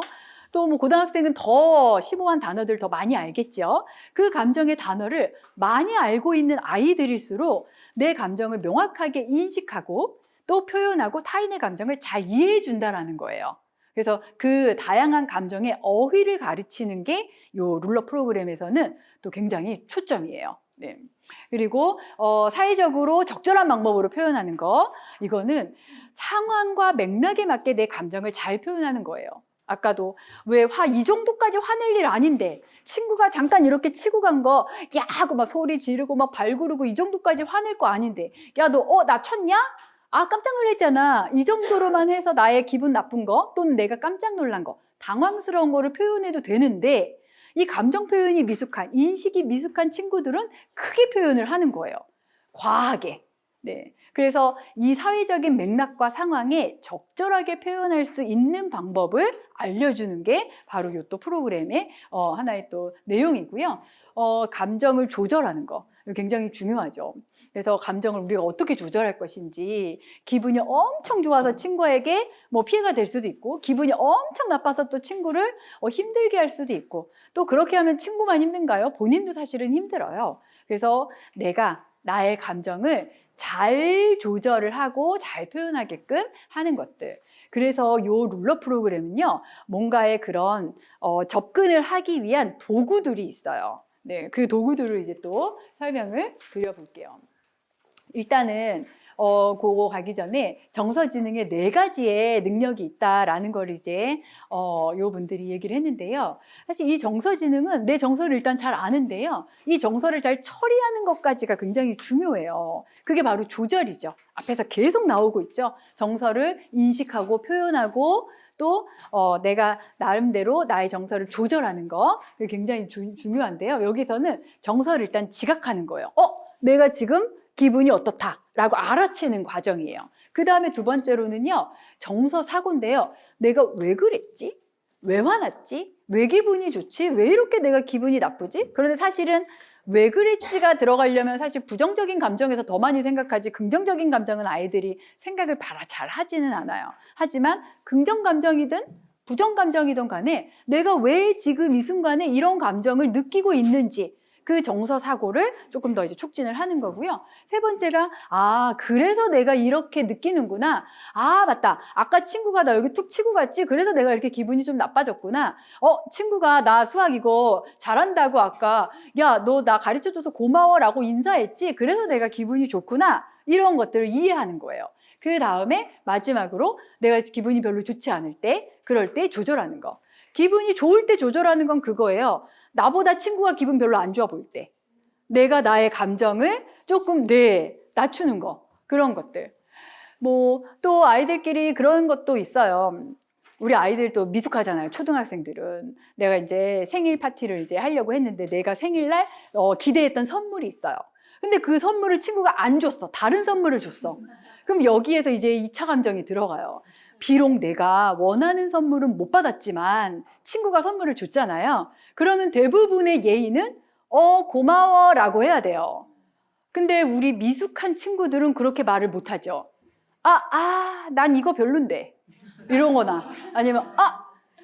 또 뭐 고등학생은 더 심오한 단어들 더 많이 알겠죠. 그 감정의 단어를 많이 알고 있는 아이들일수록 내 감정을 명확하게 인식하고 또 표현하고 타인의 감정을 잘 이해해 준다라는 거예요. 그래서 그 다양한 감정의 어휘를 가르치는 게 요 룰러 프로그램에서는 또 굉장히 초점이에요. 네. 그리고 사회적으로 적절한 방법으로 표현하는 거, 이거는 상황과 맥락에 맞게 내 감정을 잘 표현하는 거예요. 아까도 왜 이 정도까지 화낼 일 아닌데 친구가 잠깐 이렇게 치고 간 거 야 하고 막 소리 지르고 막 발구르고 이 정도까지 화낼 거 아닌데 야 너 나 쳤냐? 아 깜짝 놀랐잖아. 이 정도로만 해서 나의 기분 나쁜 거 또는 내가 깜짝 놀란 거, 당황스러운 거를 표현해도 되는데 이 감정 표현이 미숙한, 인식이 미숙한 친구들은 크게 표현을 하는 거예요. 과하게. 네. 그래서 이 사회적인 맥락과 상황에 적절하게 표현할 수 있는 방법을 알려주는 게 바로 이 또 프로그램의 하나의 또 내용이고요. 감정을 조절하는 거 굉장히 중요하죠. 그래서 감정을 우리가 어떻게 조절할 것인지, 기분이 엄청 좋아서 친구에게 뭐 피해가 될 수도 있고, 기분이 엄청 나빠서 또 친구를 힘들게 할 수도 있고, 또 그렇게 하면 친구만 힘든가요? 본인도 사실은 힘들어요. 그래서 내가 나의 감정을 잘 조절을 하고 잘 표현하게끔 하는 것들. 그래서 요 룰러 프로그램은요, 뭔가의 그런 접근을 하기 위한 도구들이 있어요. 네, 그 도구들을 이제 또 설명을 드려볼게요. 일단은 그거 가기 전에 정서지능에 4가지의 능력이 있다라는 걸 이제 요 분들이 얘기를 했는데요. 사실 이 정서지능은 내 정서를 일단 잘 아는데요. 이 정서를 잘 처리하는 것까지가 굉장히 중요해요. 그게 바로 조절이죠. 앞에서 계속 나오고 있죠. 정서를 인식하고 표현하고 또 내가 나름대로 나의 정서를 조절하는 거, 그게 굉장히 중요한데요. 여기서는 정서를 일단 지각하는 거예요. 내가 지금 기분이 어떻다라고 알아채는 과정이에요. 그 다음에 2번째로는요, 정서 사고인데요. 내가 왜 그랬지? 왜 화났지? 왜 기분이 좋지? 왜 이렇게 내가 기분이 나쁘지? 그런데 사실은 왜 그랬지가 들어가려면 사실 부정적인 감정에서 더 많이 생각하지, 긍정적인 감정은 아이들이 생각을 잘 하지는 않아요. 하지만 긍정 감정이든 부정 감정이든 간에 내가 왜 지금 이 순간에 이런 감정을 느끼고 있는지, 그 정서 사고를 조금 더 이제 촉진을 하는 거고요. 3번째가 그래서 내가 이렇게 느끼는구나. 맞다. 아까 친구가 나 여기 툭 치고 갔지. 그래서 내가 이렇게 기분이 좀 나빠졌구나. 친구가 나 수학 이거 잘한다고 아까 야, 너 나 가르쳐줘서 고마워라고 인사했지. 그래서 내가 기분이 좋구나. 이런 것들을 이해하는 거예요. 그 다음에 마지막으로 내가 기분이 별로 좋지 않을 때, 그럴 때 조절하는 거. 기분이 좋을 때 조절하는 건 그거예요. 나보다 친구가 기분 별로 안 좋아 보일 때 내가 나의 감정을 조금 낮추는 거, 그런 것들. 뭐 또 아이들끼리 그런 것도 있어요. 우리 아이들도 미숙하잖아요. 초등학생들은. 내가 이제 생일 파티를 이제 하려고 했는데 내가 생일날 기대했던 선물이 있어요. 근데 그 선물을 친구가 안 줬어. 다른 선물을 줬어. 그럼 여기에서 이제 2차 감정이 들어가요. 비록 내가 원하는 선물은 못 받았지만 친구가 선물을 줬잖아요. 그러면 대부분의 예의는 고마워라고 해야 돼요. 근데 우리 미숙한 친구들은 그렇게 말을 못 하죠. 난 이거 별론데. 이런 거나 아니면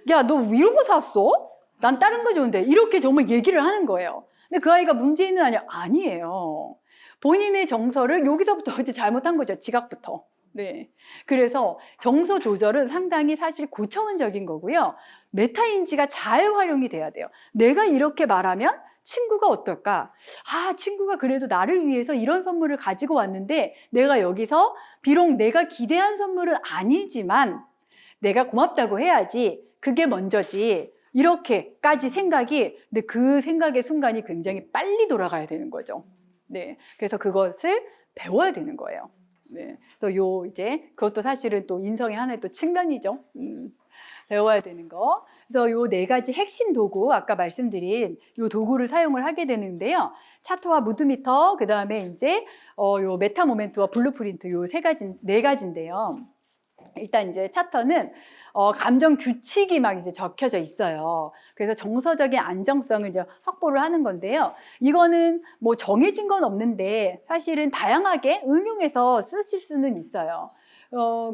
야, 너 이런 거 샀어? 난 다른 거 좋은데. 이렇게 정말 얘기를 하는 거예요. 근데 그 아이가 문제는 아니에요. 본인의 정서를 여기서부터 이제 잘못한 거죠. 지각부터. 네. 그래서 정서 조절은 상당히 사실 고차원적인 거고요. 메타인지가 잘 활용이 돼야 돼요. 내가 이렇게 말하면 친구가 어떨까? 친구가 그래도 나를 위해서 이런 선물을 가지고 왔는데 내가 여기서 비록 내가 기대한 선물은 아니지만 내가 고맙다고 해야지. 그게 먼저지. 이렇게까지 생각이, 근데 그 생각의 순간이 굉장히 빨리 돌아가야 되는 거죠. 네. 그래서 그것을 배워야 되는 거예요. 네. 그래서 이제 그것도 사실은 또 인성의 하나의 또 측면이죠. 배워야 되는 거. 그래서 요 4가지 핵심 도구, 아까 말씀드린 요 도구를 사용을 하게 되는데요. 차트와 무드미터, 그 다음에 이제 요 메타 모멘트와 블루프린트, 요 4가지인데요. 일단 이제 차터는 감정 규칙이 막 이제 적혀져 있어요. 그래서 정서적인 안정성을 이제 확보를 하는 건데요. 이거는 뭐 정해진 건 없는데 사실은 다양하게 응용해서 쓰실 수는 있어요.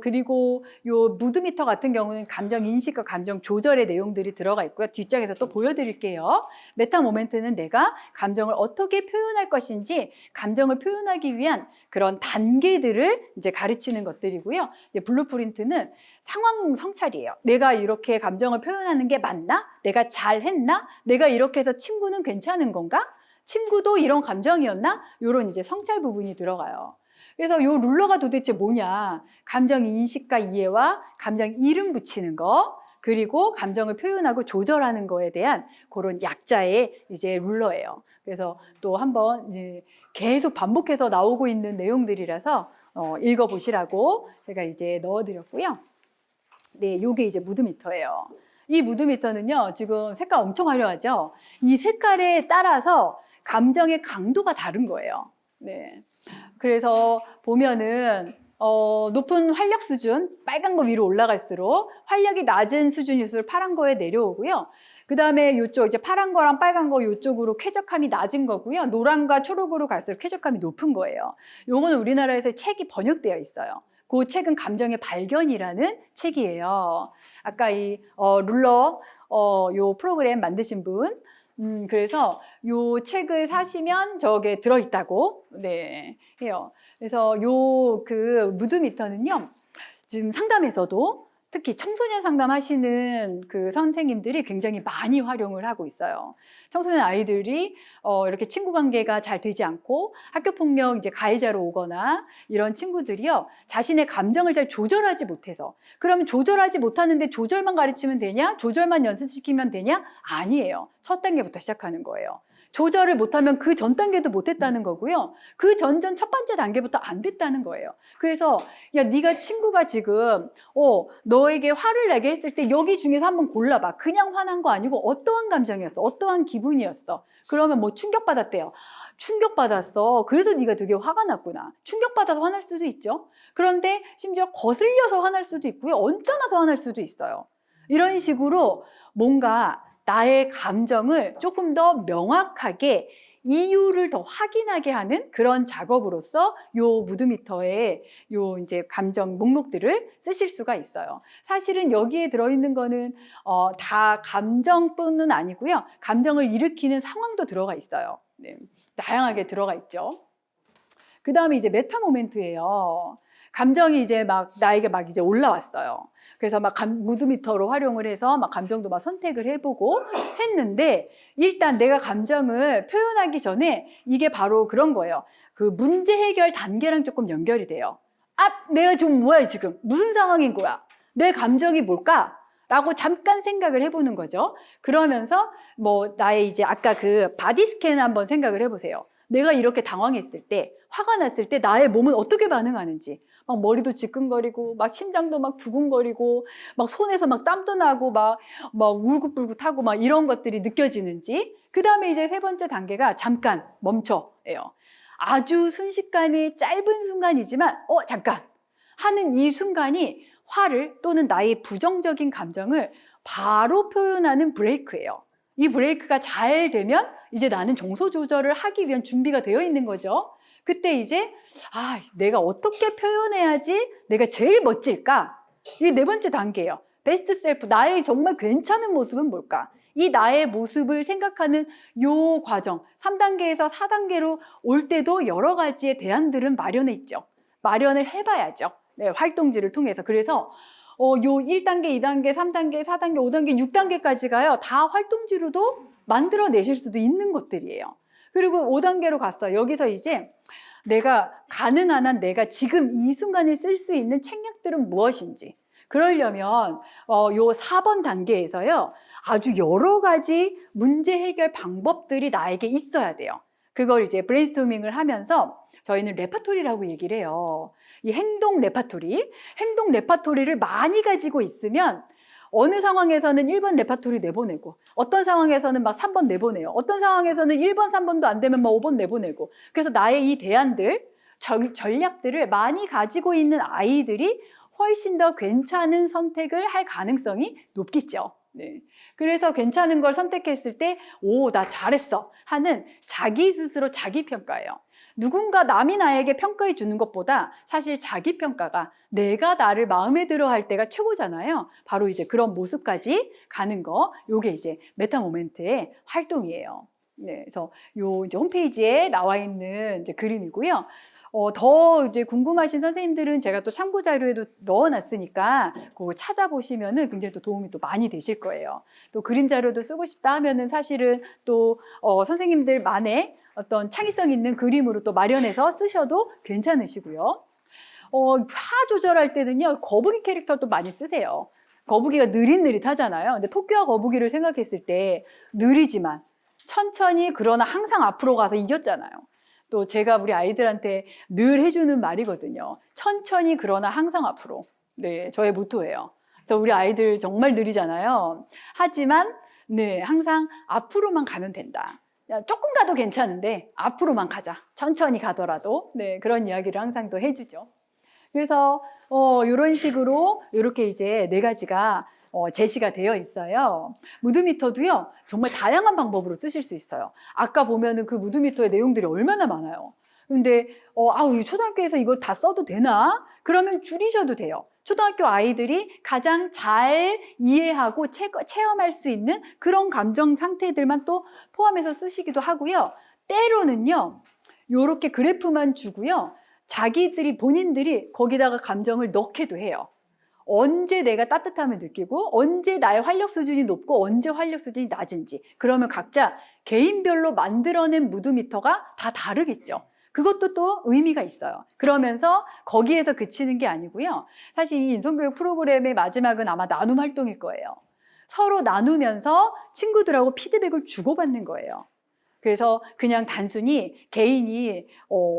그리고 요 무드미터 같은 경우는 감정 인식과 감정 조절의 내용들이 들어가 있고요. 뒷장에서 또 보여드릴게요. 메타 모멘트는 내가 감정을 어떻게 표현할 것인지 감정을 표현하기 위한 그런 단계들을 이제 가르치는 것들이고요. 이제 블루프린트는 상황 성찰이에요. 내가 이렇게 감정을 표현하는 게 맞나? 내가 잘했나? 내가 이렇게 해서 친구는 괜찮은 건가? 친구도 이런 감정이었나? 이런 이제 성찰 부분이 들어가요. 그래서 요 룰러가 도대체 뭐냐? 감정 인식과 이해와 감정 이름 붙이는 거, 그리고 감정을 표현하고 조절하는 거에 대한 그런 약자의 이제 룰러예요. 그래서 또 한번 이제 계속 반복해서 나오고 있는 내용들이라서 읽어보시라고 제가 이제 넣어드렸고요. 네, 요게 이제 무드미터예요. 이 무드미터는요, 지금 색깔 엄청 화려하죠? 이 색깔에 따라서 감정의 강도가 다른 거예요. 네. 그래서 보면은, 높은 활력 수준, 빨간 거 위로 올라갈수록 활력이 낮은 수준일수록 파란 거에 내려오고요. 그 다음에 요쪽 이제 파란 거랑 빨간 거 요쪽으로 쾌적함이 낮은 거고요. 노란과 초록으로 갈수록 쾌적함이 높은 거예요. 요거는 우리나라에서 책이 번역되어 있어요. 그 책은 감정의 발견이라는 책이에요. 아까 이 룰러 요 프로그램 만드신 분, 그래서 요 책을 사시면 저게 들어있다고 네 해요. 그래서 요 그 무드미터는요, 지금 상담에서도 특히 청소년 상담하시는 그 선생님들이 굉장히 많이 활용을 하고 있어요. 청소년 아이들이 이렇게 친구 관계가 잘 되지 않고 학교 폭력 이제 가해자로 오거나 이런 친구들이요, 자신의 감정을 잘 조절하지 못해서, 그러면 조절하지 못하는데 조절만 가르치면 되냐? 조절만 연습시키면 되냐? 아니에요. 첫 단계부터 시작하는 거예요. 조절을 못하면 그 전 단계도 못했다는 거고요. 그 전 첫 번째 단계부터 안 됐다는 거예요. 그래서 야, 네가 친구가 지금 너에게 화를 내게 했을 때 여기 중에서 한번 골라봐. 그냥 화난 거 아니고 어떠한 감정이었어? 어떠한 기분이었어? 그러면 뭐 충격받았대요. 충격받았어. 그래서 네가 되게 화가 났구나. 충격받아서 화날 수도 있죠. 그런데 심지어 거슬려서 화날 수도 있고요. 언짢아서 화날 수도 있어요. 이런 식으로 뭔가 나의 감정을 조금 더 명확하게 이유를 더 확인하게 하는 그런 작업으로서 요 무드미터의 요 이제 감정 목록들을 쓰실 수가 있어요. 사실은 여기에 들어있는 거는 다 감정뿐은 아니고요. 감정을 일으키는 상황도 들어가 있어요. 네, 다양하게 들어가 있죠. 그 다음에 이제 메타 모멘트예요. 감정이 이제 막 나에게 막 이제 올라왔어요. 그래서 막 무드미터로 활용을 해서 막 감정도 막 선택을 해보고 했는데, 일단 내가 감정을 표현하기 전에 이게 바로 그런 거예요. 그 문제 해결 단계랑 조금 연결이 돼요. 아, 내가 지금 뭐야 지금? 무슨 상황인 거야? 내 감정이 뭘까? 라고 잠깐 생각을 해보는 거죠. 그러면서 뭐 나의 이제 아까 그 바디 스캔 한번 생각을 해보세요. 내가 이렇게 당황했을 때, 화가 났을 때 나의 몸은 어떻게 반응하는지, 막 머리도 지끈거리고, 막 심장도 막 두근거리고, 막 손에서 막 땀도 나고, 막 울긋불긋하고, 막 이런 것들이 느껴지는지. 그 다음에 이제 세 번째 단계가 잠깐 멈춰예요. 아주 순식간에 짧은 순간이지만, 잠깐 하는 이 순간이 화를 또는 나의 부정적인 감정을 바로 표현하는 브레이크예요. 이 브레이크가 잘 되면 이제 나는 정서 조절을 하기 위한 준비가 되어 있는 거죠. 그때 이제 내가 어떻게 표현해야지 내가 제일 멋질까? 이게 네 번째 단계예요. 베스트 셀프, 나의 정말 괜찮은 모습은 뭘까? 이 나의 모습을 생각하는 요 과정, 3단계에서 4단계로 올 때도 여러 가지의 대안들은 마련해 있죠. 마련을 해봐야죠. 네, 활동지를 통해서. 그래서 요 1단계, 2단계, 3단계, 4단계, 5단계, 6단계까지 가요. 다 활동지로도 만들어내실 수도 있는 것들이에요. 그리고 5단계로 갔어요. 여기서 이제 내가 가능한 한 내가 지금 이 순간에 쓸 수 있는 책략들은 무엇인지, 그러려면 요 4번 단계에서요, 아주 여러 가지 문제 해결 방법들이 나에게 있어야 돼요. 그걸 이제 브레인스토밍을 하면서 저희는 레파토리라고 얘기를 해요. 이 행동 레파토리를 많이 가지고 있으면 어느 상황에서는 1번 레파토리 내보내고, 어떤 상황에서는 막 3번 내보내요. 어떤 상황에서는 1번, 3번도 안 되면 막 5번 내보내고. 그래서 나의 이 대안들, 전략들을 많이 가지고 있는 아이들이 훨씬 더 괜찮은 선택을 할 가능성이 높겠죠. 네. 그래서 괜찮은 걸 선택했을 때, 나 잘했어 하는 자기 스스로 자기 평가예요. 누군가 남이 나에게 평가해 주는 것보다 사실 자기 평가가 내가 나를 마음에 들어 할 때가 최고잖아요. 바로 이제 그런 모습까지 가는 거, 요게 이제 메타 모멘트의 활동이에요. 네, 그래서 요 이제 홈페이지에 나와 있는 이제 그림이고요. 더 이제 궁금하신 선생님들은 제가 또 참고 자료에도 넣어놨으니까 그거 찾아보시면은 굉장히 또 도움이 또 많이 되실 거예요. 또 그림 자료도 쓰고 싶다 하면은 사실은 또 선생님들만의 어떤 창의성 있는 그림으로 또 마련해서 쓰셔도 괜찮으시고요. 화 조절할 때는요, 거북이 캐릭터도 많이 쓰세요. 거북이가 느릿느릿하잖아요. 근데 토끼와 거북이를 생각했을 때 느리지만 천천히 그러나 항상 앞으로 가서 이겼잖아요. 또 제가 우리 아이들한테 늘 해주는 말이거든요. 천천히 그러나 항상 앞으로. 네, 저의 모토예요. 그래서 우리 아이들 정말 느리잖아요. 하지만 네, 항상 앞으로만 가면 된다. 조금 가도 괜찮은데 앞으로만 가자. 천천히 가더라도. 네, 그런 이야기를 항상 또 해주죠. 그래서 이런 식으로 이렇게 이제 4가지가 제시가 되어 있어요. 무드미터도요, 정말 다양한 방법으로 쓰실 수 있어요. 아까 보면은 그 무드미터의 내용들이 얼마나 많아요. 근데 초등학교에서 이걸 다 써도 되나? 그러면 줄이셔도 돼요. 초등학교 아이들이 가장 잘 이해하고 체험할 수 있는 그런 감정 상태들만 또 포함해서 쓰시기도 하고요. 때로는요, 요렇게 그래프만 주고요, 본인들이 거기다가 감정을 넣기도 해요. 언제 내가 따뜻함을 느끼고 언제 나의 활력 수준이 높고 언제 활력 수준이 낮은지, 그러면 각자 개인별로 만들어낸 무드미터가 다 다르겠죠. 그것도 또 의미가 있어요. 그러면서 거기에서 그치는 게 아니고요. 사실 이 인성교육 프로그램의 마지막은 아마 나눔 활동일 거예요. 서로 나누면서 친구들하고 피드백을 주고받는 거예요. 그래서 그냥 단순히 개인이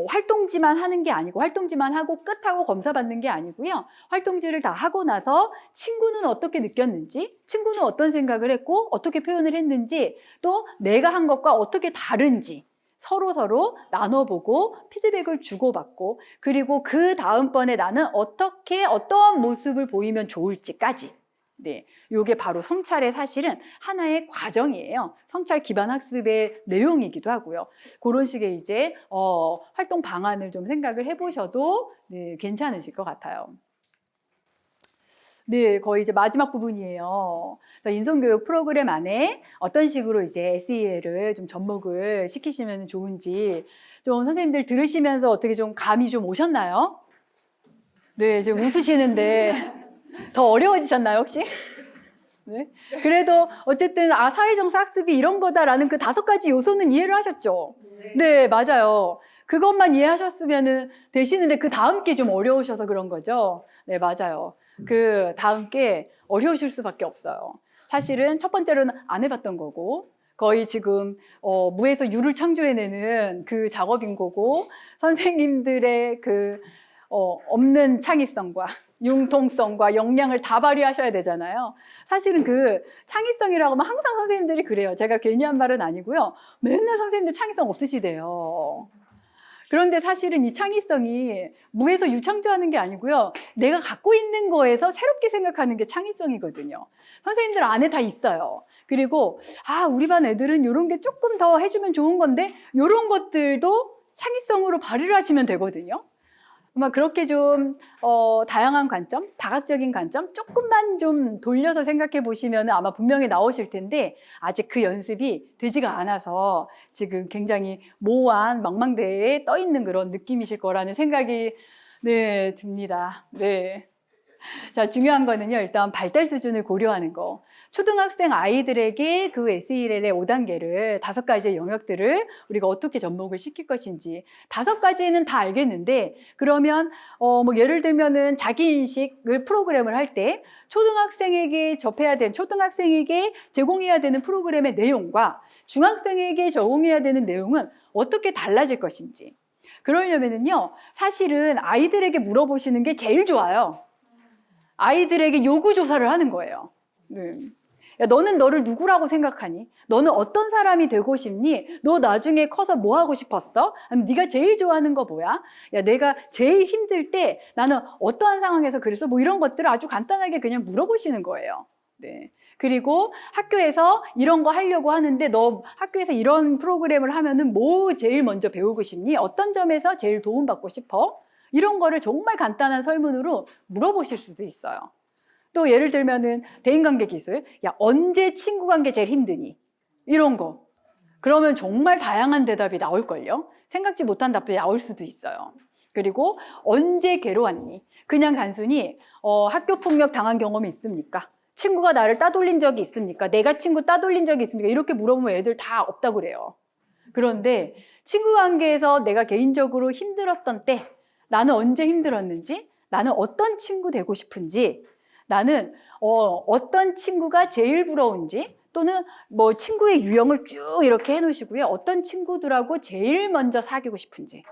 활동지만 하는 게 아니고, 활동지만 하고 끝하고 검사받는 게 아니고요. 활동지를 다 하고 나서 친구는 어떻게 느꼈는지, 친구는 어떤 생각을 했고 어떻게 표현을 했는지, 또 내가 한 것과 어떻게 다른지 서로 나눠보고 피드백을 주고받고, 그리고 그 다음번에 나는 어떠한 모습을 보이면 좋을지까지. 네, 요게 바로 성찰의 사실은 하나의 과정이에요. 성찰 기반 학습의 내용이기도 하고요. 그런 식의 이제 활동 방안을 좀 생각을 해보셔도 네, 괜찮으실 것 같아요. 네, 거의 이제 마지막 부분이에요. 인성교육 프로그램 안에 어떤 식으로 이제 SEL을 좀 접목을 시키시면 좋은지 좀 선생님들 들으시면서 어떻게 좀 감이 좀 오셨나요? 네, 지금 웃으시는데 더 어려워지셨나요, 혹시? 네. 그래도 어쨌든 사회정서 학습이 이런 거다라는 그 5가지 요소는 이해를 하셨죠? 네, 맞아요. 그것만 이해하셨으면 되시는데 그 다음 게 좀 어려우셔서 그런 거죠? 네, 맞아요. 그 다음 게 어려우실 수밖에 없어요. 사실은 첫 번째로는 안 해봤던 거고, 거의 지금 무에서 유를 창조해내는 그 작업인 거고, 선생님들의 그 없는 창의성과 융통성과 역량을 다 발휘하셔야 되잖아요. 사실은 그 창의성이라고 하면 항상 선생님들이 그래요. 제가 괜히 한 말은 아니고요. 맨날 선생님들 창의성 없으시대요. 그런데 사실은 이 창의성이 무에서 유창조하는 게 아니고요. 내가 갖고 있는 거에서 새롭게 생각하는 게 창의성이거든요. 선생님들 안에 다 있어요. 그리고 우리 반 애들은 이런 게 조금 더 해주면 좋은 건데 이런 것들도 창의성으로 발휘를 하시면 되거든요. 아마 그렇게 좀 다양한 관점, 다각적인 관점 조금만 좀 돌려서 생각해 보시면 아마 분명히 나오실 텐데, 아직 그 연습이 되지가 않아서 지금 굉장히 모호한 망망대해에 떠 있는 그런 느낌이실 거라는 생각이 네, 듭니다. 네. 자, 중요한 거는요, 일단 발달 수준을 고려하는 거. 초등학생 아이들에게 그 SEL의 5단계를 5가지의 영역들을 우리가 어떻게 접목을 시킬 것인지 5가지는 다 알겠는데, 그러면 뭐 예를 들면은 자기인식을 프로그램을 할 때 초등학생에게 초등학생에게 제공해야 되는 프로그램의 내용과 중학생에게 제공해야 되는 내용은 어떻게 달라질 것인지. 그러려면은요, 사실은 아이들에게 물어보시는 게 제일 좋아요. 아이들에게 요구 조사를 하는 거예요. 네. 야, 너는 너를 누구라고 생각하니? 너는 어떤 사람이 되고 싶니? 너 나중에 커서 뭐 하고 싶었어? 아니면 네가 제일 좋아하는 거 뭐야? 야, 내가 제일 힘들 때 나는 어떠한 상황에서 그래서 뭐 이런 것들을 아주 간단하게 그냥 물어보시는 거예요. 네. 그리고 학교에서 이런 거 하려고 하는데 너 학교에서 이런 프로그램을 하면은 뭐 제일 먼저 배우고 싶니? 어떤 점에서 제일 도움받고 싶어? 이런 거를 정말 간단한 설문으로 물어보실 수도 있어요. 또 예를 들면은 대인관계 기술. 야, 언제 친구 관계 제일 힘드니? 이런 거. 그러면 정말 다양한 대답이 나올걸요? 생각지 못한 답이 나올 수도 있어요. 그리고 언제 괴로웠니? 그냥 단순히 학교 폭력 당한 경험이 있습니까? 친구가 나를 따돌린 적이 있습니까? 내가 친구 따돌린 적이 있습니까? 이렇게 물어보면 애들 다 없다고 그래요. 그런데 친구 관계에서 내가 개인적으로 힘들었던 때, 나는 언제 힘들었는지, 나는 어떤 친구 되고 싶은지, 나는 어떤 친구가 제일 부러운지, 또는 뭐 친구의 유형을 쭉 이렇게 해놓으시고요. 어떤 친구들하고 제일 먼저 사귀고 싶은지,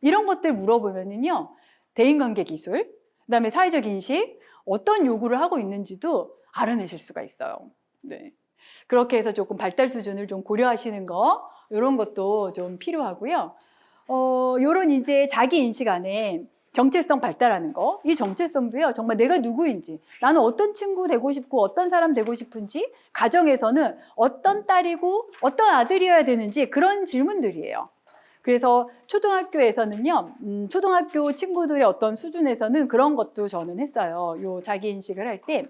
이런 것들 물어보면은요, 대인관계 기술, 그다음에 사회적 인식, 어떤 요구를 하고 있는지도 알아내실 수가 있어요. 네. 그렇게 해서 조금 발달 수준을 좀 고려하시는 거, 이런 것도 좀 필요하고요. 요런 이제 자기 인식 안에 정체성 발달하는 거, 이 정체성도요, 정말 내가 누구인지, 나는 어떤 친구 되고 싶고 어떤 사람 되고 싶은지, 가정에서는 어떤 딸이고 어떤 아들이어야 되는지, 그런 질문들이에요. 그래서 초등학교에서는요, 초등학교 친구들의 어떤 수준에서는 그런 것도 저는 했어요. 요 자기 인식을 할 때,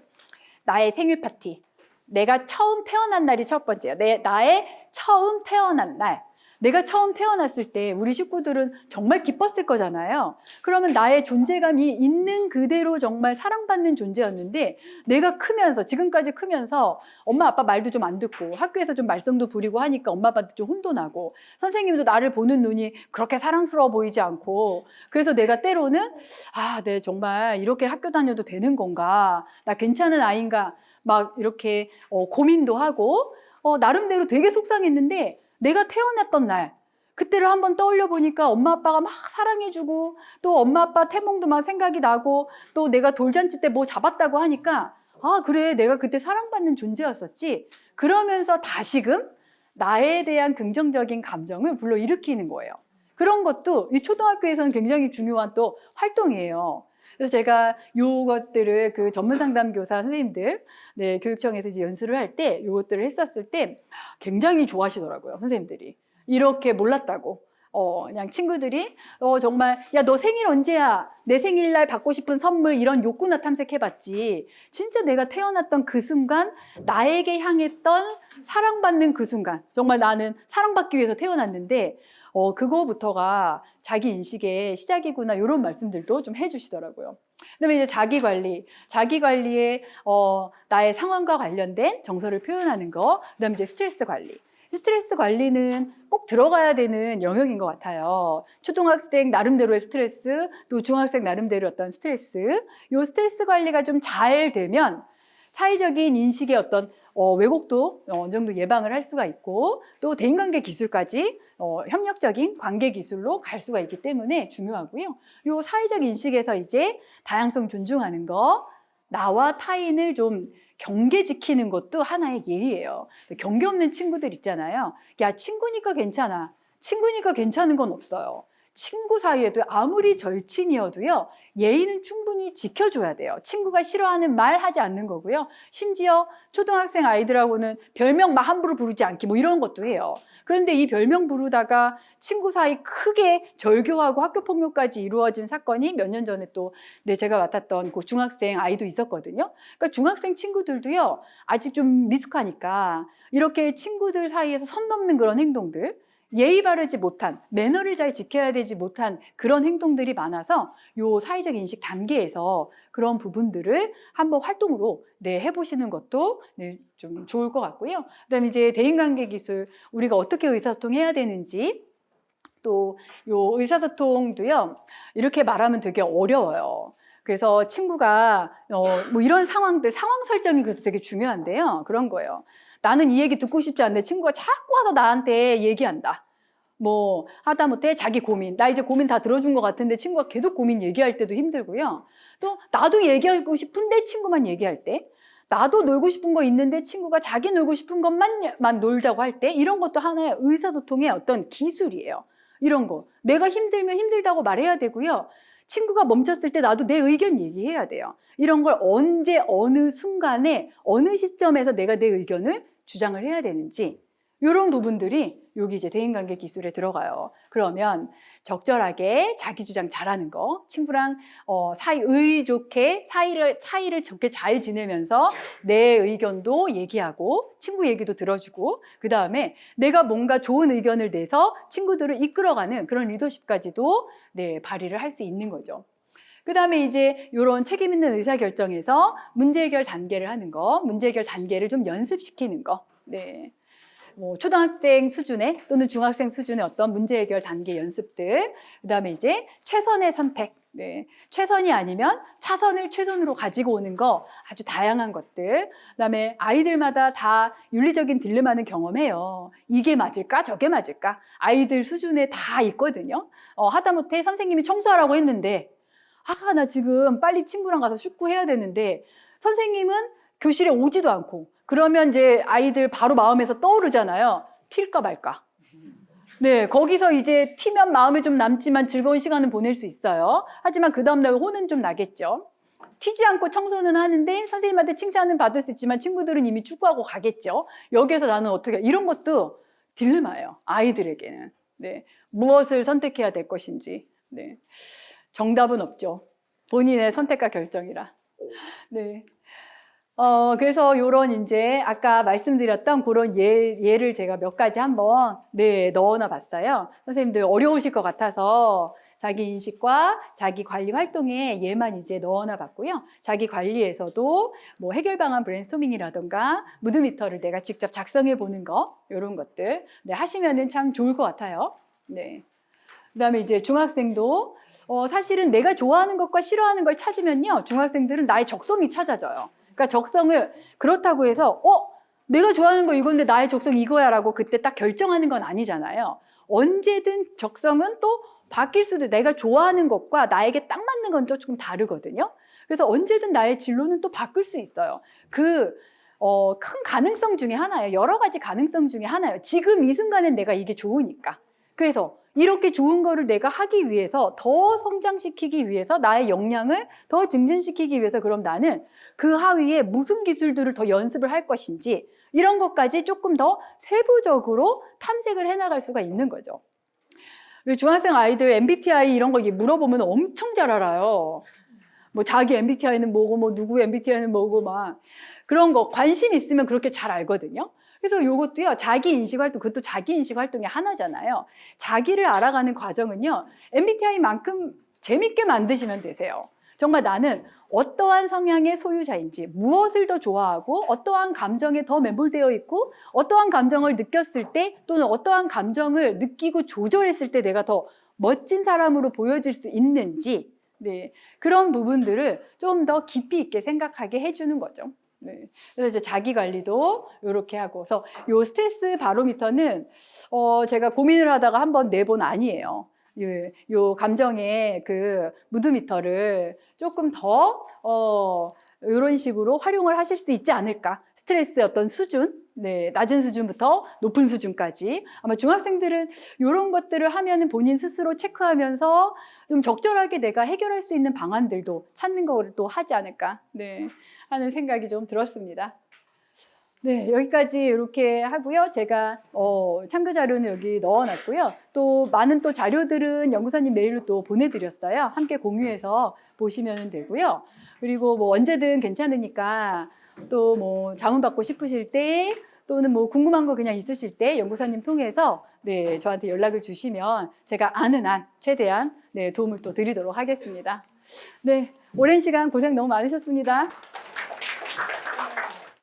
나의 생일 파티, 내가 처음 태어난 날이 첫 번째예요. 나의 처음 태어난 날. 내가 처음 태어났을 때 우리 식구들은 정말 기뻤을 거잖아요. 그러면 나의 존재감이 있는 그대로 정말 사랑받는 존재였는데, 내가 크면서, 지금까지 크면서 엄마 아빠 말도 좀 안 듣고 학교에서 좀 말썽도 부리고 하니까 엄마 아빠한테 좀 혼도 나고, 선생님도 나를 보는 눈이 그렇게 사랑스러워 보이지 않고, 그래서 내가 때로는 네, 정말 이렇게 학교 다녀도 되는 건가, 나 괜찮은 아이인가, 막 이렇게 고민도 하고 나름대로 되게 속상했는데, 내가 태어났던 날, 그때를 한번 떠올려 보니까 엄마 아빠가 막 사랑해주고, 또 엄마 아빠 태몽도 막 생각이 나고, 또 내가 돌잔치 때 뭐 잡았다고 하니까, 그래, 내가 그때 사랑받는 존재였었지. 그러면서 다시금 나에 대한 긍정적인 감정을 불러일으키는 거예요. 그런 것도 이 초등학교에서는 굉장히 중요한 또 활동이에요. 그래서 제가 요것들을 그 전문 상담 교사 선생님들, 네, 교육청에서 이제 연수를 할 때 요것들을 했었을 때 굉장히 좋아하시더라고요, 선생님들이. 이렇게 몰랐다고. 그냥 친구들이 정말, 야, 너 생일 언제야? 내 생일날 받고 싶은 선물, 이런 욕구나 탐색해봤지. 진짜 내가 태어났던 그 순간, 나에게 향했던 사랑받는 그 순간, 정말 나는 사랑받기 위해서 태어났는데, 그거부터가 자기 인식의 시작이구나, 이런 말씀들도 좀 해주시더라고요. 그다음에 이제 자기 관리에 나의 상황과 관련된 정서를 표현하는 거, 그다음에 이제 스트레스 관리. 스트레스 관리는 꼭 들어가야 되는 영역인 것 같아요. 초등학생 나름대로의 스트레스, 또 중학생 나름대로 어떤 스트레스, 이 스트레스 관리가 좀 잘 되면 사회적인 인식의 어떤 왜곡도 어느 정도 예방을 할 수가 있고, 또 대인관계 기술까지 협력적인 관계 기술로 갈 수가 있기 때문에 중요하고요. 이 사회적 인식에서 이제 다양성 존중하는 거, 나와 타인을 좀 경계 지키는 것도 하나의 예의예요. 경계 없는 친구들 있잖아요. 야, 친구니까 괜찮아. 친구니까 괜찮은 건 없어요. 친구 사이에도 아무리 절친이어도요, 예의는 충분히 지켜줘야 돼요. 친구가 싫어하는 말 하지 않는 거고요. 심지어 초등학생 아이들하고는 별명 막 함부로 부르지 않기, 뭐 이런 것도 해요. 그런데 이 별명 부르다가 친구 사이 크게 절교하고 학교 폭력까지 이루어진 사건이 몇 년 전에 또 제가 맡았던 그 중학생 아이도 있었거든요. 그러니까 중학생 친구들도요, 아직 좀 미숙하니까 이렇게 친구들 사이에서 선 넘는 그런 행동들, 예의 바르지 못한, 매너를 잘 지켜야 되지 못한 그런 행동들이 많아서 요 사회적 인식 단계에서 그런 부분들을 한번 활동으로 해보시는 것도 좀 좋을 것 같고요. 그다음에 이제 대인관계 기술, 우리가 어떻게 의사소통해야 되는지, 또 요 의사소통도요, 이렇게 말하면 되게 어려워요. 그래서 친구가 뭐 이런 상황들, 상황 설정이 그래서 되게 중요한데요. 그런 거예요. 나는 이 얘기 듣고 싶지 않은데 친구가 자꾸 와서 나한테 얘기한다. 뭐 하다못해 자기 고민, 나 이제 고민 다 들어준 것 같은데 친구가 계속 고민 얘기할 때도 힘들고요. 또 나도 얘기하고 싶은데 친구만 얘기할 때, 나도 놀고 싶은 거 있는데 친구가 자기 놀고 싶은 것만 놀자고 할 때, 이런 것도 하나의 의사소통의 어떤 기술이에요. 이런 거 내가 힘들면 힘들다고 말해야 되고요. 친구가 멈췄을 때 나도 내 의견 얘기해야 돼요. 이런 걸 언제, 어느 순간에, 어느 시점에서 내가 내 의견을 주장을 해야 되는지, 이런 부분들이 여기 이제 대인관계 기술에 들어가요. 그러면 적절하게 자기 주장 잘하는 거, 친구랑 의좋게 사이를 좋게 잘 지내면서 내 의견도 얘기하고 친구 얘기도 들어주고, 그 다음에 내가 뭔가 좋은 의견을 내서 친구들을 이끌어가는 그런 리더십까지도 발휘를 할 수 있는 거죠. 그 다음에 이제 이런 책임 있는 의사결정에서 문제 해결 단계를 하는 거, 문제 해결 단계를 좀 연습시키는 거. 뭐 초등학생 수준의 또는 중학생 수준의 어떤 문제 해결 단계 연습들, 그 다음에 이제 최선의 선택, 최선이 아니면 차선을 최선으로 가지고 오는 거, 아주 다양한 것들. 그 다음에 아이들마다 다 윤리적인 딜레마는 경험해요. 이게 맞을까 저게 맞을까, 아이들 수준에 다 있거든요. 하다못해 선생님이 청소하라고 했는데 나 지금 빨리 친구랑 가서 축구해야 되는데 선생님은 교실에 오지도 않고, 그러면 이제 아이들 바로 마음에서 떠오르잖아요. 튈까 말까. 거기서 이제 튀면 마음에 좀 남지만 즐거운 시간은 보낼 수 있어요. 하지만 그 다음날 혼은 좀 나겠죠. 튀지 않고 청소는 하는데 선생님한테 칭찬은 받을 수 있지만 친구들은 이미 축구하고 가겠죠. 여기에서 나는 어떻게, 이런 것도 딜레마예요. 아이들에게는. 무엇을 선택해야 될 것인지. 정답은 없죠. 본인의 선택과 결정이라. 그래서 이런 이제 아까 말씀드렸던 그런 예를 제가 몇 가지 한번 넣어놔 봤어요. 선생님들 어려우실 것 같아서 자기 인식과 자기 관리 활동에 얘만 이제 넣어놔 봤고요. 자기 관리에서도 뭐 해결 방안 브레인스토밍이라던가 무드미터를 내가 직접 작성해 보는 거, 이런 것들 하시면은 참 좋을 것 같아요. 그다음에 이제 중학생도 사실은 내가 좋아하는 것과 싫어하는 걸 찾으면요, 중학생들은 나의 적성이 찾아져요. 그러니까 적성을, 그렇다고 해서 내가 좋아하는 거 이건데 나의 적성이 이거야 라고 그때 딱 결정하는 건 아니잖아요. 언제든 적성은 또 바뀔 수도, 내가 좋아하는 것과 나에게 딱 맞는 건 또 조금 다르거든요. 그래서 언제든 나의 진로는 또 바뀔 수 있어요. 큰 가능성 중에 하나예요. 여러 가지 가능성 중에 하나예요. 지금 이 순간엔 내가 이게 좋으니까. 그래서 이렇게 좋은 거를 내가 하기 위해서, 더 성장시키기 위해서, 나의 역량을 더 증진시키기 위해서, 그럼 나는 그 하위에 무슨 기술들을 더 연습을 할 것인지, 이런 것까지 조금 더 세부적으로 탐색을 해나갈 수가 있는 거죠. 중학생 아이들 MBTI 이런 거 물어보면 엄청 잘 알아요. 뭐 자기 MBTI는 뭐고, 뭐 누구 MBTI는 뭐고, 막 그런 거 관심 있으면 그렇게 잘 알거든요. 그래서 이것도요, 자기 인식 활동, 그것도 자기 인식 활동의 하나잖아요. 자기를 알아가는 과정은요, MBTI만큼 재밌게 만드시면 되세요. 정말 나는 어떠한 성향의 소유자인지, 무엇을 더 좋아하고, 어떠한 감정에 더 매몰되어 있고, 어떠한 감정을 느꼈을 때, 또는 어떠한 감정을 느끼고 조절했을 때 내가 더 멋진 사람으로 보여질 수 있는지, 그런 부분들을 좀 더 깊이 있게 생각하게 해주는 거죠. 그래서 이제 자기 관리도 이렇게 하고, 그래서 요 스트레스 바로미터는 제가 고민을 하다가 한번 내본 아니에요. 요 감정의 그 무드미터를 조금 더 이런 식으로 활용을 하실 수 있지 않을까. 스트레스의 어떤 수준, 낮은 수준부터 높은 수준까지. 아마 중학생들은 이런 것들을 하면은 본인 스스로 체크하면서 좀 적절하게 내가 해결할 수 있는 방안들도 찾는 거를 또 하지 않을까 하는 생각이 좀 들었습니다. 여기까지 이렇게 하고요. 제가 참고 자료는 여기 넣어놨고요. 또 많은 또 자료들은 연구사님 메일로 또 보내드렸어요. 함께 공유해서 보시면 되고요. 그리고 뭐 언제든 괜찮으니까 또 뭐 자문 받고 싶으실 때, 또는 뭐 궁금한 거 그냥 있으실 때 연구사님 통해서 저한테 연락을 주시면 제가 아는 한 최대한 도움을 또 드리도록 하겠습니다. 오랜 시간 고생 너무 많으셨습니다.